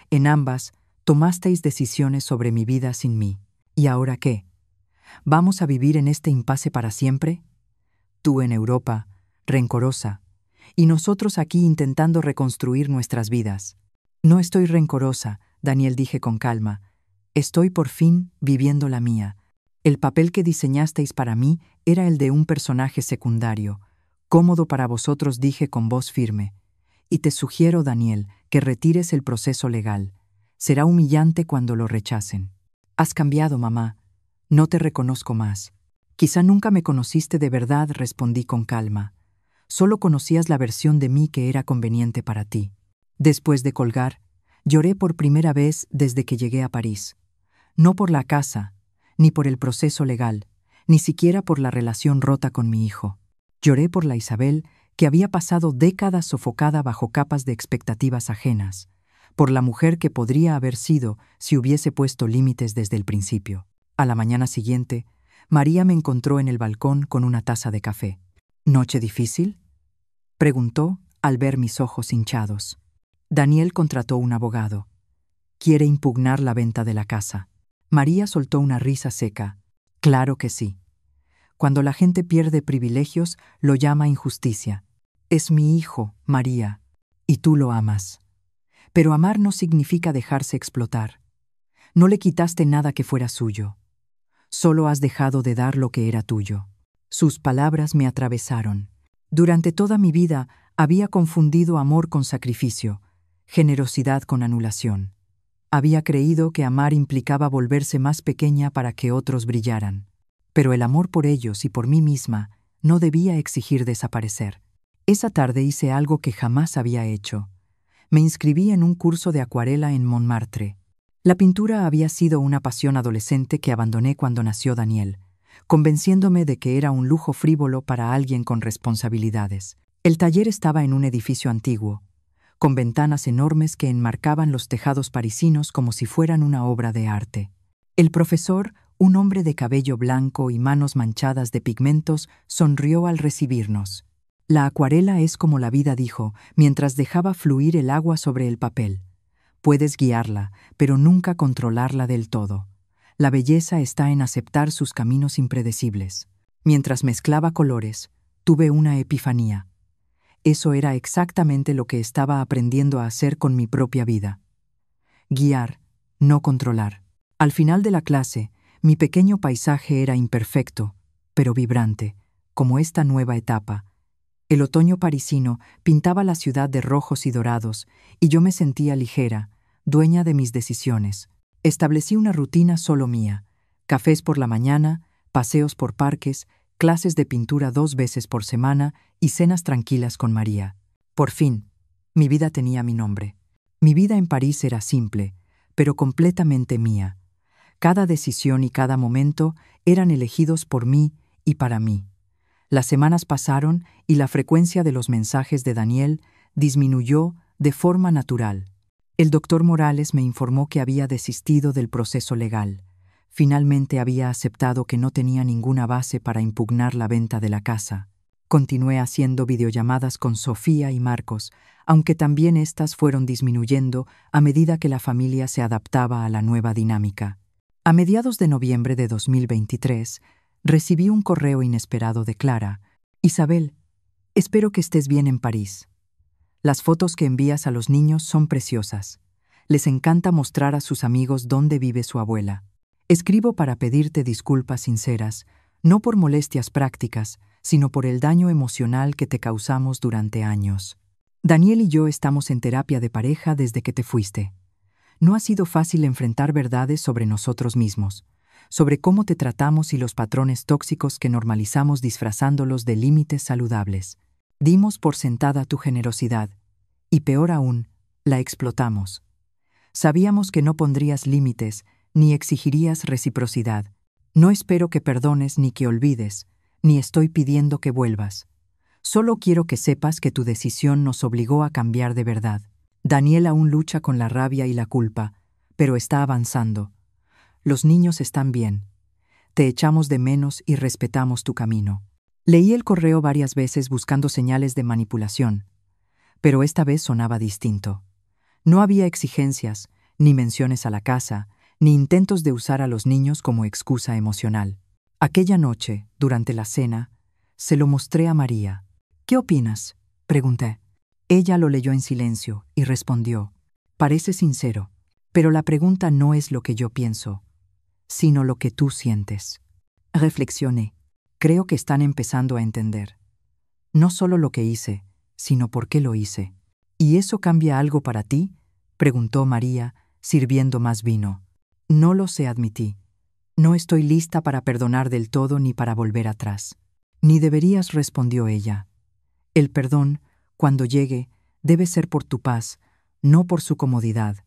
Speaker 1: En ambas, tomasteis decisiones sobre mi vida sin mí. ¿Y ahora qué? ¿Vamos a vivir en este impasse para siempre? Tú en Europa, rencorosa, y nosotros aquí intentando reconstruir nuestras vidas». «No estoy rencorosa», Daniel, dije con calma. «Estoy por fin viviendo la mía. El papel que diseñasteis para mí era el de un personaje secundario, cómodo para vosotros», dije con voz firme. «Y te sugiero, Daniel, que retires el proceso legal. Será humillante cuando lo rechacen». «Has cambiado, mamá. No te reconozco más». «Quizá nunca me conociste de verdad», respondí con calma. «Solo conocías la versión de mí que era conveniente para ti». Después de colgar, lloré por primera vez desde que llegué a París. No por la casa, ni por el proceso legal, ni siquiera por la relación rota con mi hijo. Lloré por la Isabel que había pasado décadas sofocada bajo capas de expectativas ajenas, por la mujer que podría haber sido si hubiese puesto límites desde el principio. A la mañana siguiente, María me encontró en el balcón con una taza de café. ¿Noche difícil?, preguntó al ver mis ojos hinchados. Daniel contrató un abogado. Quiere impugnar la venta de la casa. María soltó una risa seca. Claro que sí. Cuando la gente pierde privilegios, lo llama injusticia. Es mi hijo, María, y tú lo amas. Pero amar no significa dejarse explotar. No le quitaste nada que fuera suyo. Solo has dejado de dar lo que era tuyo. Sus palabras me atravesaron. Durante toda mi vida había confundido amor con sacrificio, generosidad con anulación. Había creído que amar implicaba volverse más pequeña para que otros brillaran. Pero el amor por ellos y por mí misma no debía exigir desaparecer. Esa tarde hice algo que jamás había hecho. Me inscribí en un curso de acuarela en Montmartre. La pintura había sido una pasión adolescente que abandoné cuando nació Daniel, convenciéndome de que era un lujo frívolo para alguien con responsabilidades. El taller estaba en un edificio antiguo, con ventanas enormes que enmarcaban los tejados parisinos como si fueran una obra de arte. El profesor, un hombre de cabello blanco y manos manchadas de pigmentos, sonrió al recibirnos. La acuarela es como la vida, dijo, mientras dejaba fluir el agua sobre el papel. Puedes guiarla, pero nunca controlarla del todo. La belleza está en aceptar sus caminos impredecibles. Mientras mezclaba colores, tuve una epifanía. Eso era exactamente lo que estaba aprendiendo a hacer con mi propia vida. Guiar, no controlar. Al final de la clase, mi pequeño paisaje era imperfecto, pero vibrante, como esta nueva etapa. El otoño parisino pintaba la ciudad de rojos y dorados, y yo me sentía ligera, dueña de mis decisiones. Establecí una rutina solo mía: cafés por la mañana, paseos por parques, clases de pintura 2 veces por semana y cenas tranquilas con María. Por fin, mi vida tenía mi nombre. Mi vida en París era simple, pero completamente mía. Cada decisión y cada momento eran elegidos por mí y para mí. Las semanas pasaron y la frecuencia de los mensajes de Daniel disminuyó de forma natural. El doctor Morales me informó que había desistido del proceso legal. Finalmente había aceptado que no tenía ninguna base para impugnar la venta de la casa. Continué haciendo videollamadas con Sofía y Marcos, aunque también éstas fueron disminuyendo a medida que la familia se adaptaba a la nueva dinámica. A mediados de noviembre de 2023, recibí un correo inesperado de Clara. Isabel, espero que estés bien en París. Las fotos que envías a los niños son preciosas. Les encanta mostrar a sus amigos dónde vive su abuela. Escribo para pedirte disculpas sinceras, no por molestias prácticas, sino por el daño emocional que te causamos durante años. Daniel y yo estamos en terapia de pareja desde que te fuiste. No ha sido fácil enfrentar verdades sobre nosotros mismos, sobre cómo te tratamos y los patrones tóxicos que normalizamos disfrazándolos de límites saludables. Dimos por sentada tu generosidad, y peor aún, la explotamos. Sabíamos que no pondrías límites, ni exigirías reciprocidad. No espero que perdones ni que olvides, ni estoy pidiendo que vuelvas. Solo quiero que sepas que tu decisión nos obligó a cambiar de verdad. Daniel aún lucha con la rabia y la culpa, pero está avanzando. Los niños están bien. Te echamos de menos y respetamos tu camino. Leí el correo varias veces buscando señales de manipulación, pero esta vez sonaba distinto. No había exigencias, ni menciones a la casa, ni intentos de usar a los niños como excusa emocional. Aquella noche, durante la cena, se lo mostré a María. ¿Qué opinas?, pregunté. Ella lo leyó en silencio y respondió: parece sincero, pero la pregunta no es lo que yo pienso, sino lo que tú sientes. Reflexioné. Creo que están empezando a entender. No solo lo que hice, sino por qué lo hice. ¿Y eso cambia algo para ti?, preguntó María, sirviendo más vino. No lo sé, admití. No estoy lista para perdonar del todo ni para volver atrás. Ni deberías, respondió ella. El perdón, cuando llegue, debe ser por tu paz, no por su comodidad.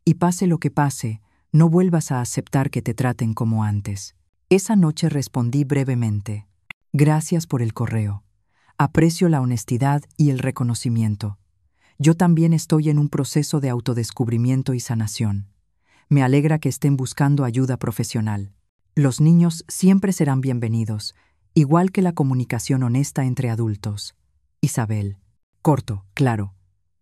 Speaker 1: Y pase lo que pase, no vuelvas a aceptar que te traten como antes. Esa noche respondí brevemente: gracias por el correo. Aprecio la honestidad y el reconocimiento. Yo también estoy en un proceso de autodescubrimiento y sanación. Me alegra que estén buscando ayuda profesional. Los niños siempre serán bienvenidos, igual que la comunicación honesta entre adultos. Isabel. Corto, claro.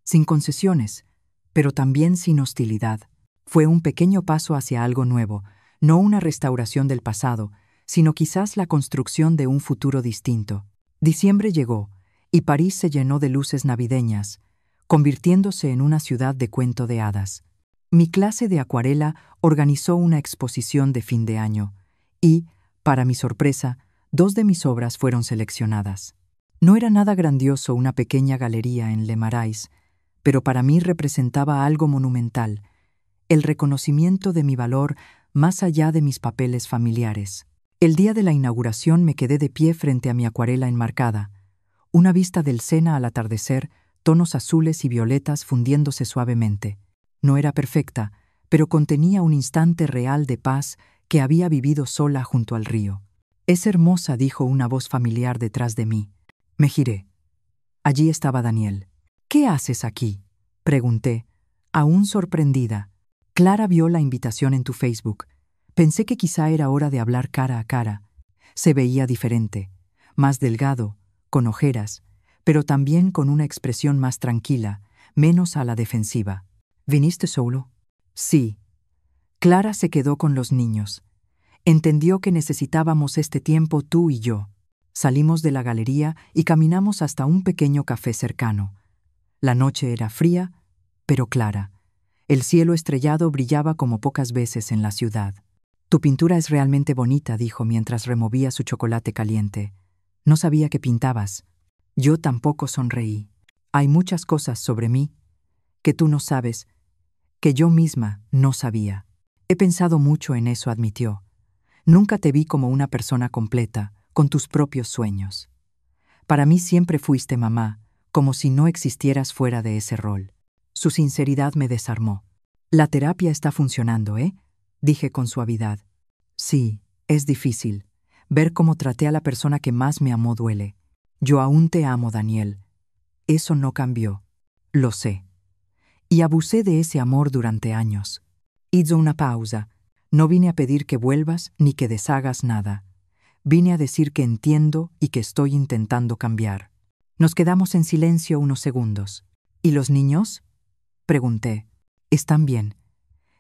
Speaker 1: Sin concesiones, pero también sin hostilidad. Fue un pequeño paso hacia algo nuevo, no una restauración del pasado, sino quizás la construcción de un futuro distinto. Diciembre llegó, y París se llenó de luces navideñas, convirtiéndose en una ciudad de cuento de hadas. Mi clase de acuarela organizó una exposición de fin de año, y, para mi sorpresa, 2 de mis obras fueron seleccionadas. No era nada grandioso una pequeña galería en Le Marais, pero para mí representaba algo monumental, el reconocimiento de mi valor más allá de mis papeles familiares. El día de la inauguración me quedé de pie frente a mi acuarela enmarcada, una vista del Sena al atardecer, tonos azules y violetas fundiéndose suavemente. No era perfecta, pero contenía un instante real de paz que había vivido sola junto al río. «Es hermosa», dijo una voz familiar detrás de mí. Me giré. Allí estaba Daniel. «¿Qué haces aquí?», pregunté, aún sorprendida. «Clara vio la invitación en tu Facebook. Pensé que quizá era hora de hablar cara a cara». Se veía diferente, más delgado, con ojeras, pero también con una expresión más tranquila, menos a la defensiva. «¿Viniste solo?» «Sí». Clara se quedó con los niños. Entendió que necesitábamos este tiempo tú y yo. Salimos de la galería y caminamos hasta un pequeño café cercano. La noche era fría, pero clara. El cielo estrellado brillaba como pocas veces en la ciudad. «Tu pintura es realmente bonita», dijo mientras removía su chocolate caliente. «No sabía que pintabas». Yo tampoco sonreí. «Hay muchas cosas sobre mí que tú no sabes, que yo misma no sabía». «He pensado mucho en eso», admitió. «Nunca te vi como una persona completa, con tus propios sueños. Para mí siempre fuiste mamá, como si no existieras fuera de ese rol». Su sinceridad me desarmó. «La terapia está funcionando, ¿eh?», dije con suavidad. «Sí, es difícil. Ver cómo traté a la persona que más me amó duele. Yo aún te amo, Daniel. Eso no cambió. Lo sé. Y abusé de ese amor durante años». Hizo una pausa. «No vine a pedir que vuelvas ni que deshagas nada. Vine a decir que entiendo y que estoy intentando cambiar». Nos quedamos en silencio unos segundos. «¿Y los niños?», pregunté. «Están bien.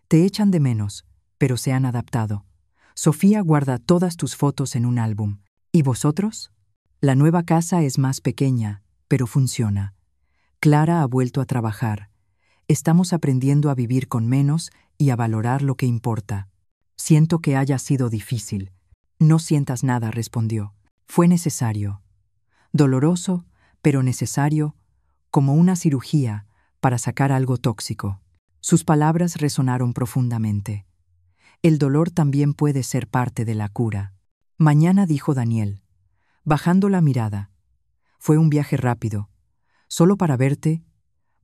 Speaker 1: Te echan de menos, pero se han adaptado. Sofía guarda todas tus fotos en un álbum. ¿Y vosotros?». «La nueva casa es más pequeña, pero funciona. Clara ha vuelto a trabajar. Estamos aprendiendo a vivir con menos y a valorar lo que importa. Siento que haya sido difícil». «No sientas nada», respondió. «Fue necesario. Doloroso, pero necesario, como una cirugía para sacar algo tóxico». Sus palabras resonaron profundamente. El dolor también puede ser parte de la cura. «Mañana», dijo Daniel, bajando la mirada. «Fue un viaje rápido, solo para verte,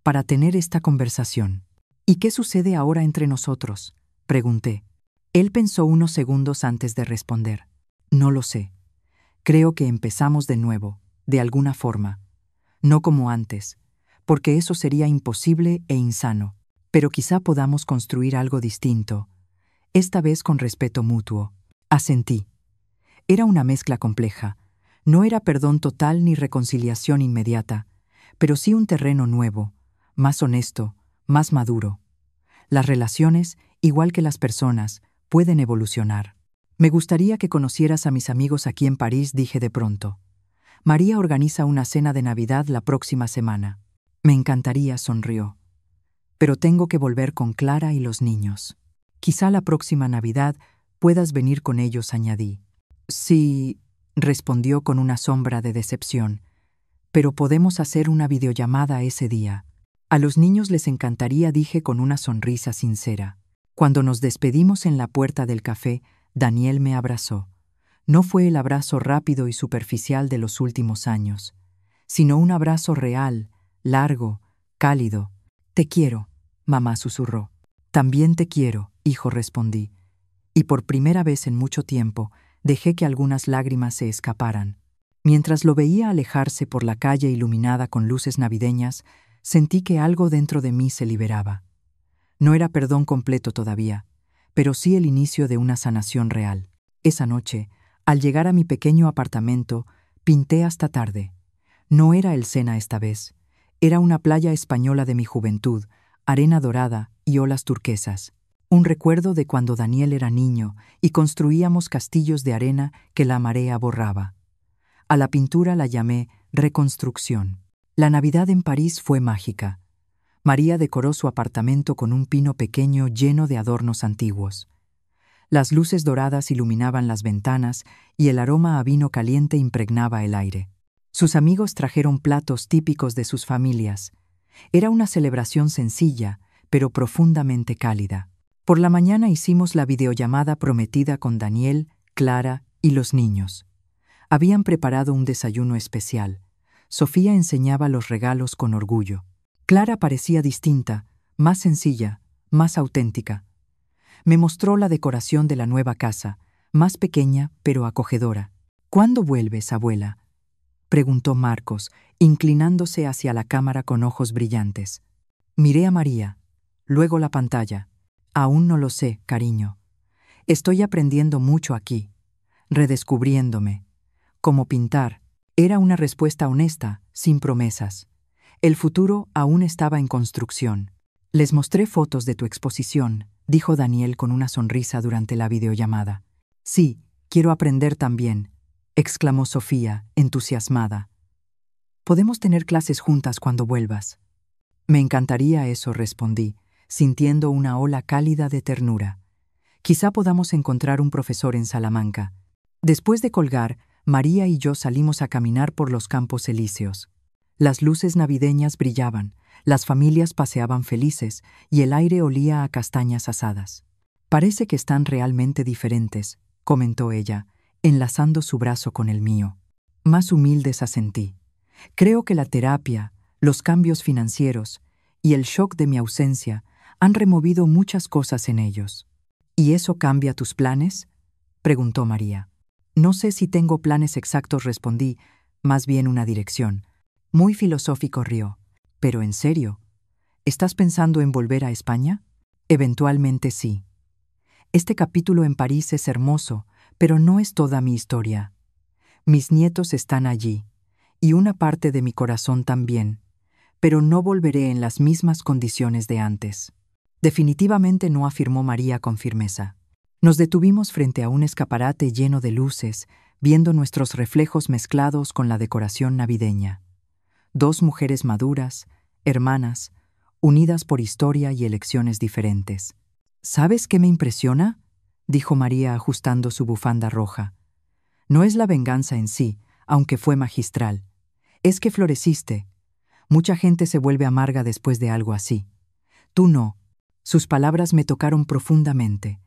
Speaker 1: para tener esta conversación». «¿Y qué sucede ahora entre nosotros?», pregunté. Él pensó unos segundos antes de responder. «No lo sé. Creo que empezamos de nuevo, de alguna forma. No como antes, porque eso sería imposible e insano. Pero quizá podamos construir algo distinto, esta vez con respeto mutuo». Asentí. Era una mezcla compleja. No era perdón total ni reconciliación inmediata, pero sí un terreno nuevo, más honesto, más maduro. Las relaciones, igual que las personas, pueden evolucionar. «Me gustaría que conocieras a mis amigos aquí en París», dije de pronto. «María organiza una cena de Navidad la próxima semana». «Me encantaría», sonrió. «Pero tengo que volver con Clara y los niños. Quizá la próxima Navidad puedas venir con ellos», añadí. «Sí», respondió con una sombra de decepción. «Pero podemos hacer una videollamada ese día». «A los niños les encantaría», dije con una sonrisa sincera. Cuando nos despedimos en la puerta del café, Daniel me abrazó. No fue el abrazo rápido y superficial de los últimos años, sino un abrazo real, largo, cálido. «Te quiero», mamá susurró. «También te quiero», hijo, respondí. Y por primera vez en mucho tiempo, dejé que algunas lágrimas se escaparan. Mientras lo veía alejarse por la calle iluminada con luces navideñas, sentí que algo dentro de mí se liberaba. No era perdón completo todavía, pero sí el inicio de una sanación real. Esa noche, al llegar a mi pequeño apartamento, pinté hasta tarde. No era el Sena esta vez. Era una playa española de mi juventud, arena dorada y olas turquesas. Un recuerdo de cuando Daniel era niño y construíamos castillos de arena que la marea borraba. A la pintura la llamé reconstrucción. La Navidad en París fue mágica. María decoró su apartamento con un pino pequeño lleno de adornos antiguos. Las luces doradas iluminaban las ventanas y el aroma a vino caliente impregnaba el aire. Sus amigos trajeron platos típicos de sus familias. Era una celebración sencilla, pero profundamente cálida. Por la mañana hicimos la videollamada prometida con Daniel, Clara y los niños. Habían preparado un desayuno especial. Sofía enseñaba los regalos con orgullo. Clara parecía distinta, más sencilla, más auténtica. Me mostró la decoración de la nueva casa, más pequeña pero acogedora. ¿Cuándo vuelves, abuela?, preguntó Marcos, inclinándose hacia la cámara con ojos brillantes. Miré a María, luego la pantalla. Aún no lo sé, cariño. Estoy aprendiendo mucho aquí, redescubriéndome. Como pintar, era una respuesta honesta, sin promesas. El futuro aún estaba en construcción. Les mostré fotos de tu exposición, dijo Daniel con una sonrisa durante la videollamada. Sí, quiero aprender también, exclamó Sofía, entusiasmada. ¿Podemos tener clases juntas cuando vuelvas? Me encantaría eso, respondí, sintiendo una ola cálida de ternura. Quizá podamos encontrar un profesor en Salamanca. Después de colgar, María y yo salimos a caminar por los Campos Elíseos. Las luces navideñas brillaban, las familias paseaban felices y el aire olía a castañas asadas. Parece que están realmente diferentes, comentó ella, enlazando su brazo con el mío. Más humildes, asentí. Creo que la terapia, los cambios financieros y el shock de mi ausencia han removido muchas cosas en ellos. ¿Y eso cambia tus planes?, preguntó María. No sé si tengo planes exactos, respondí, más bien una dirección. Muy filosófico rió. Pero en serio, ¿estás pensando en volver a España? Eventualmente sí. Este capítulo en París es hermoso, pero no es toda mi historia. Mis nietos están allí, y una parte de mi corazón también, pero no volveré en las mismas condiciones de antes. Definitivamente no, afirmó María con firmeza. Nos detuvimos frente a un escaparate lleno de luces, viendo nuestros reflejos mezclados con la decoración navideña. Dos mujeres maduras, hermanas, unidas por historia y elecciones diferentes. ¿Sabes qué me impresiona?, dijo María ajustando su bufanda roja. No es la venganza en sí, aunque fue magistral. Es que floreciste. Mucha gente se vuelve amarga después de algo así. Tú no. Sus palabras me tocaron profundamente.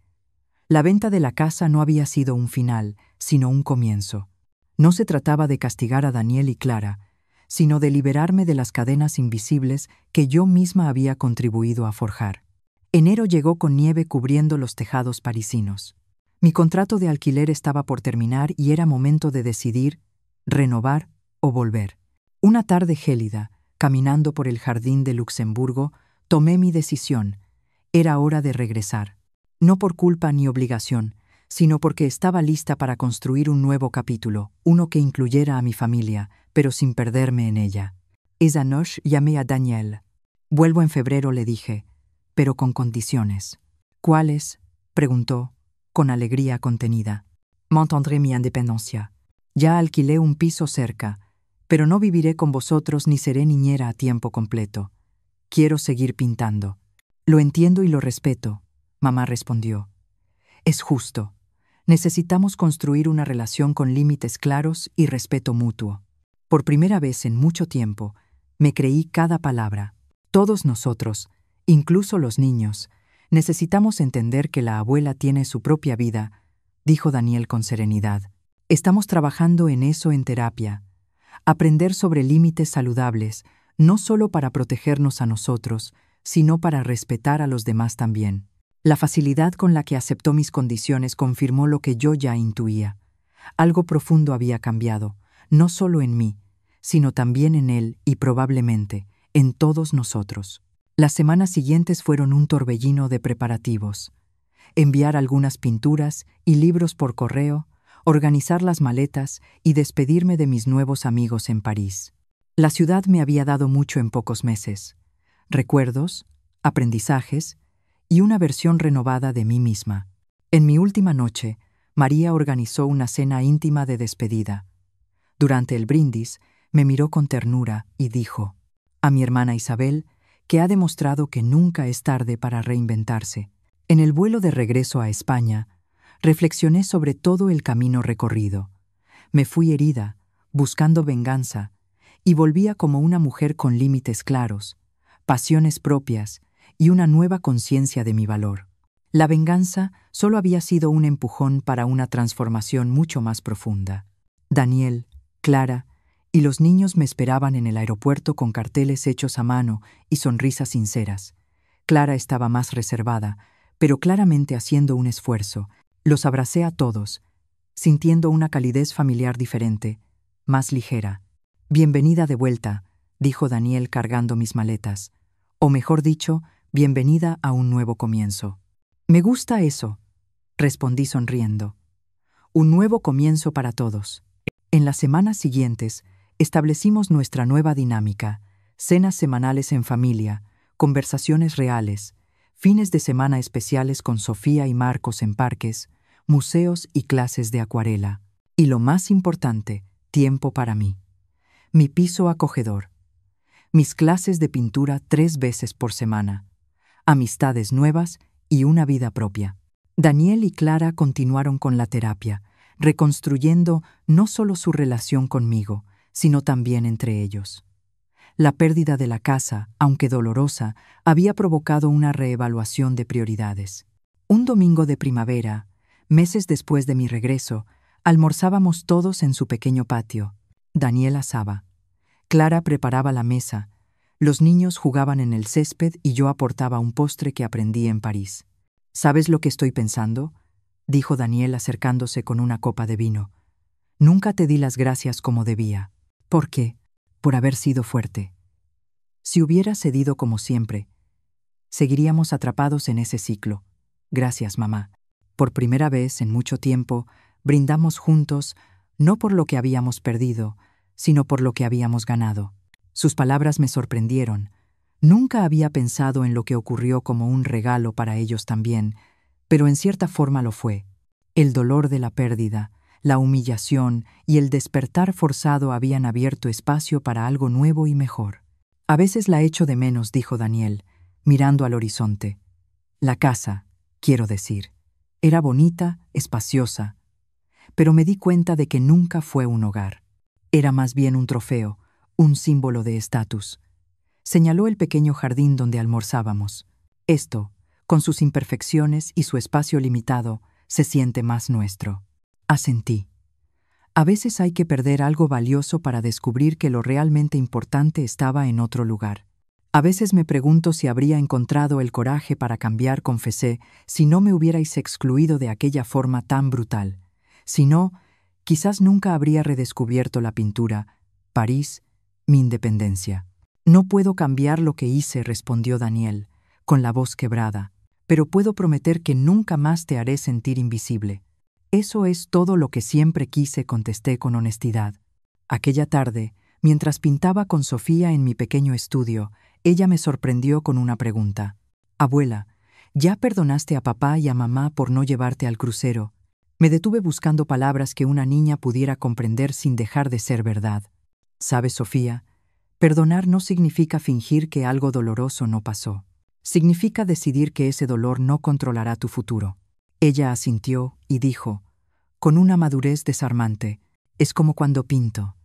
Speaker 1: La venta de la casa no había sido un final, sino un comienzo. No se trataba de castigar a Daniel y Clara, sino de liberarme de las cadenas invisibles que yo misma había contribuido a forjar. Enero llegó con nieve cubriendo los tejados parisinos. Mi contrato de alquiler estaba por terminar y era momento de decidir, renovar o volver. Una tarde gélida, caminando por el jardín de Luxemburgo, tomé mi decisión. Era hora de regresar. No por culpa ni obligación, sino porque estaba lista para construir un nuevo capítulo, uno que incluyera a mi familia, pero sin perderme en ella. Esa noche llamé a Daniel. Vuelvo en febrero, le dije, pero con condiciones. ¿Cuáles?, preguntó, con alegría contenida. Mantendré mi independencia. Ya alquilé un piso cerca, pero no viviré con vosotros ni seré niñera a tiempo completo. Quiero seguir pintando. Lo entiendo y lo respeto, mamá respondió. Es justo. Necesitamos construir una relación con límites claros y respeto mutuo. Por primera vez en mucho tiempo, me creí cada palabra. Todos nosotros, incluso los niños, necesitamos entender que la abuela tiene su propia vida, dijo Daniel con serenidad. Estamos trabajando en eso en terapia. Aprender sobre límites saludables, no solo para protegernos a nosotros, sino para respetar a los demás también. La facilidad con la que aceptó mis condiciones confirmó lo que yo ya intuía. Algo profundo había cambiado. no solo en mí, sino también en él y probablemente en todos nosotros. Las semanas siguientes fueron un torbellino de preparativos. Enviar algunas pinturas y libros por correo, organizar las maletas y despedirme de mis nuevos amigos en París. La ciudad me había dado mucho en pocos meses. Recuerdos, aprendizajes y una versión renovada de mí misma. En mi última noche, María organizó una cena íntima de despedida. Durante el brindis, me miró con ternura y dijo, a mi hermana Isabel, que ha demostrado que nunca es tarde para reinventarse. En el vuelo de regreso a España, reflexioné sobre todo el camino recorrido. Me fui herida, buscando venganza, y volvía como una mujer con límites claros, pasiones propias y una nueva conciencia de mi valor. La venganza solo había sido un empujón para una transformación mucho más profunda. Daniel, Clara y los niños me esperaban en el aeropuerto con carteles hechos a mano y sonrisas sinceras. Clara estaba más reservada, pero claramente haciendo un esfuerzo. Los abracé a todos, sintiendo una calidez familiar diferente, más ligera. Bienvenida de vuelta, dijo Daniel cargando mis maletas. O mejor dicho, bienvenida a un nuevo comienzo. Me gusta eso, respondí sonriendo. Un nuevo comienzo para todos. En las semanas siguientes, establecimos nuestra nueva dinámica, cenas semanales en familia, conversaciones reales, fines de semana especiales con Sofía y Marcos en parques, museos y clases de acuarela. Y lo más importante, tiempo para mí. Mi piso acogedor. Mis clases de pintura 3 veces por semana. Amistades nuevas y una vida propia. Daniel y Clara continuaron con la terapia, reconstruyendo no solo su relación conmigo, sino también entre ellos. La pérdida de la casa, aunque dolorosa, había provocado una reevaluación de prioridades. Un domingo de primavera, meses después de mi regreso, almorzábamos todos en su pequeño patio. Daniel asaba. Clara preparaba la mesa. Los niños jugaban en el césped y yo aportaba un postre que aprendí en París. ¿Sabes lo que estoy pensando?, dijo Daniel acercándose con una copa de vino. Nunca te di las gracias como debía. ¿Por qué? Por haber sido fuerte. Si hubiera cedido como siempre, seguiríamos atrapados en ese ciclo. Gracias, mamá. Por primera vez en mucho tiempo, brindamos juntos, no por lo que habíamos perdido, sino por lo que habíamos ganado. Sus palabras me sorprendieron. Nunca había pensado en lo que ocurrió como un regalo para ellos también, pero en cierta forma lo fue. El dolor de la pérdida, la humillación y el despertar forzado habían abierto espacio para algo nuevo y mejor. A veces la echo de menos, dijo Daniel, mirando al horizonte. La casa, quiero decir, era bonita, espaciosa, pero me di cuenta de que nunca fue un hogar. Era más bien un trofeo, un símbolo de estatus. Señaló el pequeño jardín donde almorzábamos. Esto, con sus imperfecciones y su espacio limitado, se siente más nuestro. Asentí. A veces hay que perder algo valioso para descubrir que lo realmente importante estaba en otro lugar. A veces me pregunto si habría encontrado el coraje para cambiar, confesé, si no me hubierais excluido de aquella forma tan brutal. Si no, quizás nunca habría redescubierto la pintura, París, mi independencia. No puedo cambiar lo que hice, respondió Daniel, con la voz quebrada, pero puedo prometer que nunca más te haré sentir invisible. Eso es todo lo que siempre quise, contesté con honestidad. Aquella tarde, mientras pintaba con Sofía en mi pequeño estudio, ella me sorprendió con una pregunta. Abuela, ¿ya perdonaste a papá y a mamá por no llevarte al crucero? Me detuve buscando palabras que una niña pudiera comprender sin dejar de ser verdad. ¿Sabes, Sofía? Perdonar no significa fingir que algo doloroso no pasó. Significa decidir que ese dolor no controlará tu futuro. Ella asintió y dijo, con una madurez desarmante, es como cuando pinto.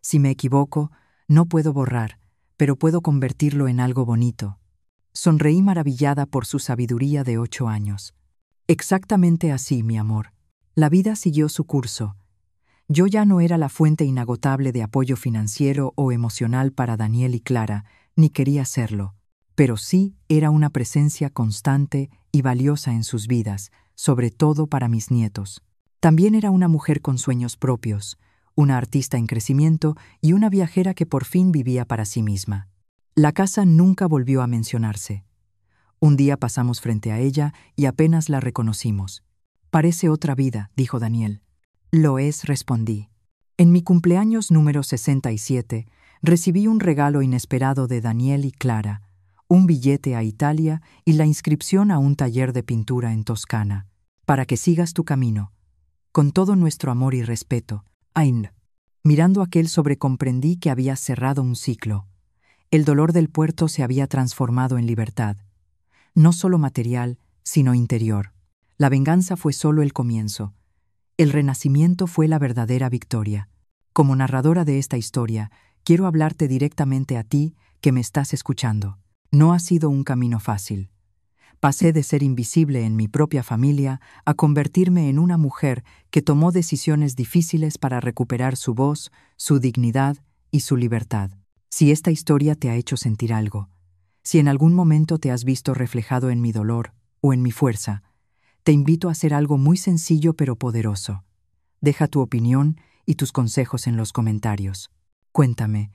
Speaker 1: Si me equivoco, no puedo borrar, pero puedo convertirlo en algo bonito. Sonreí maravillada por su sabiduría de 8 años. Exactamente así, mi amor. La vida siguió su curso. Yo ya no era la fuente inagotable de apoyo financiero o emocional para Daniel y Clara, ni quería serlo, pero sí era una presencia constante y valiosa en sus vidas, sobre todo para mis nietos. También era una mujer con sueños propios, una artista en crecimiento y una viajera que por fin vivía para sí misma. La casa nunca volvió a mencionarse. Un día pasamos frente a ella y apenas la reconocimos. «Parece otra vida», dijo Daniel. «Lo es», respondí. En mi cumpleaños número 67, recibí un regalo inesperado de Daniel y Clara, un billete a Italia y la inscripción a un taller de pintura en Toscana. «Para que sigas tu camino. Con todo nuestro amor y respeto, Ain». Mirando aquel sobre comprendí que había cerrado un ciclo. El dolor del puerto se había transformado en libertad. No solo material, sino interior. La venganza fue solo el comienzo. El renacimiento fue la verdadera victoria. Como narradora de esta historia, quiero hablarte directamente a ti que me estás escuchando. No ha sido un camino fácil. Pasé de ser invisible en mi propia familia a convertirme en una mujer que tomó decisiones difíciles para recuperar su voz, su dignidad y su libertad. Si esta historia te ha hecho sentir algo, si en algún momento te has visto reflejado en mi dolor o en mi fuerza, te invito a hacer algo muy sencillo pero poderoso. Deja tu opinión y tus consejos en los comentarios. Cuéntame,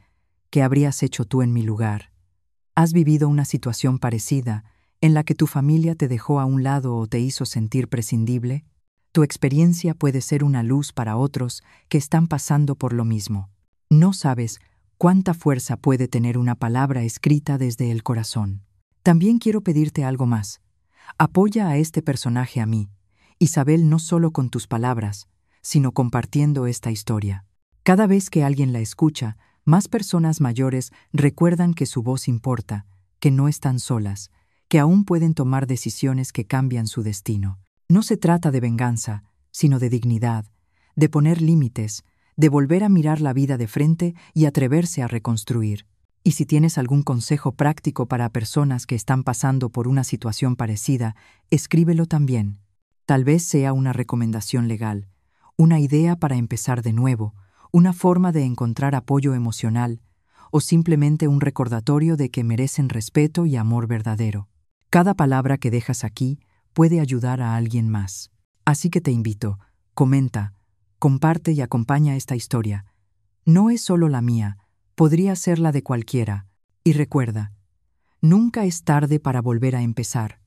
Speaker 1: ¿qué habrías hecho tú en mi lugar? ¿Has vivido una situación parecida en la que tu familia te dejó a un lado o te hizo sentir prescindible? Tu experiencia puede ser una luz para otros que están pasando por lo mismo. No sabes cuánta fuerza puede tener una palabra escrita desde el corazón. También quiero pedirte algo más. Apoya a este personaje a mí, Isabel, no solo con tus palabras, sino compartiendo esta historia. Cada vez que alguien la escucha, más personas mayores recuerdan que su voz importa, que no están solas, que aún pueden tomar decisiones que cambian su destino. No se trata de venganza, sino de dignidad, de poner límites, de volver a mirar la vida de frente y atreverse a reconstruir. Y si tienes algún consejo práctico para personas que están pasando por una situación parecida, escríbelo también. Tal vez sea una recomendación legal, una idea para empezar de nuevo, una forma de encontrar apoyo emocional, o simplemente un recordatorio de que merecen respeto y amor verdadero. Cada palabra que dejas aquí puede ayudar a alguien más. Así que te invito, comenta, comparte y acompaña esta historia. No es solo la mía, podría ser la de cualquiera. Y recuerda, nunca es tarde para volver a empezar.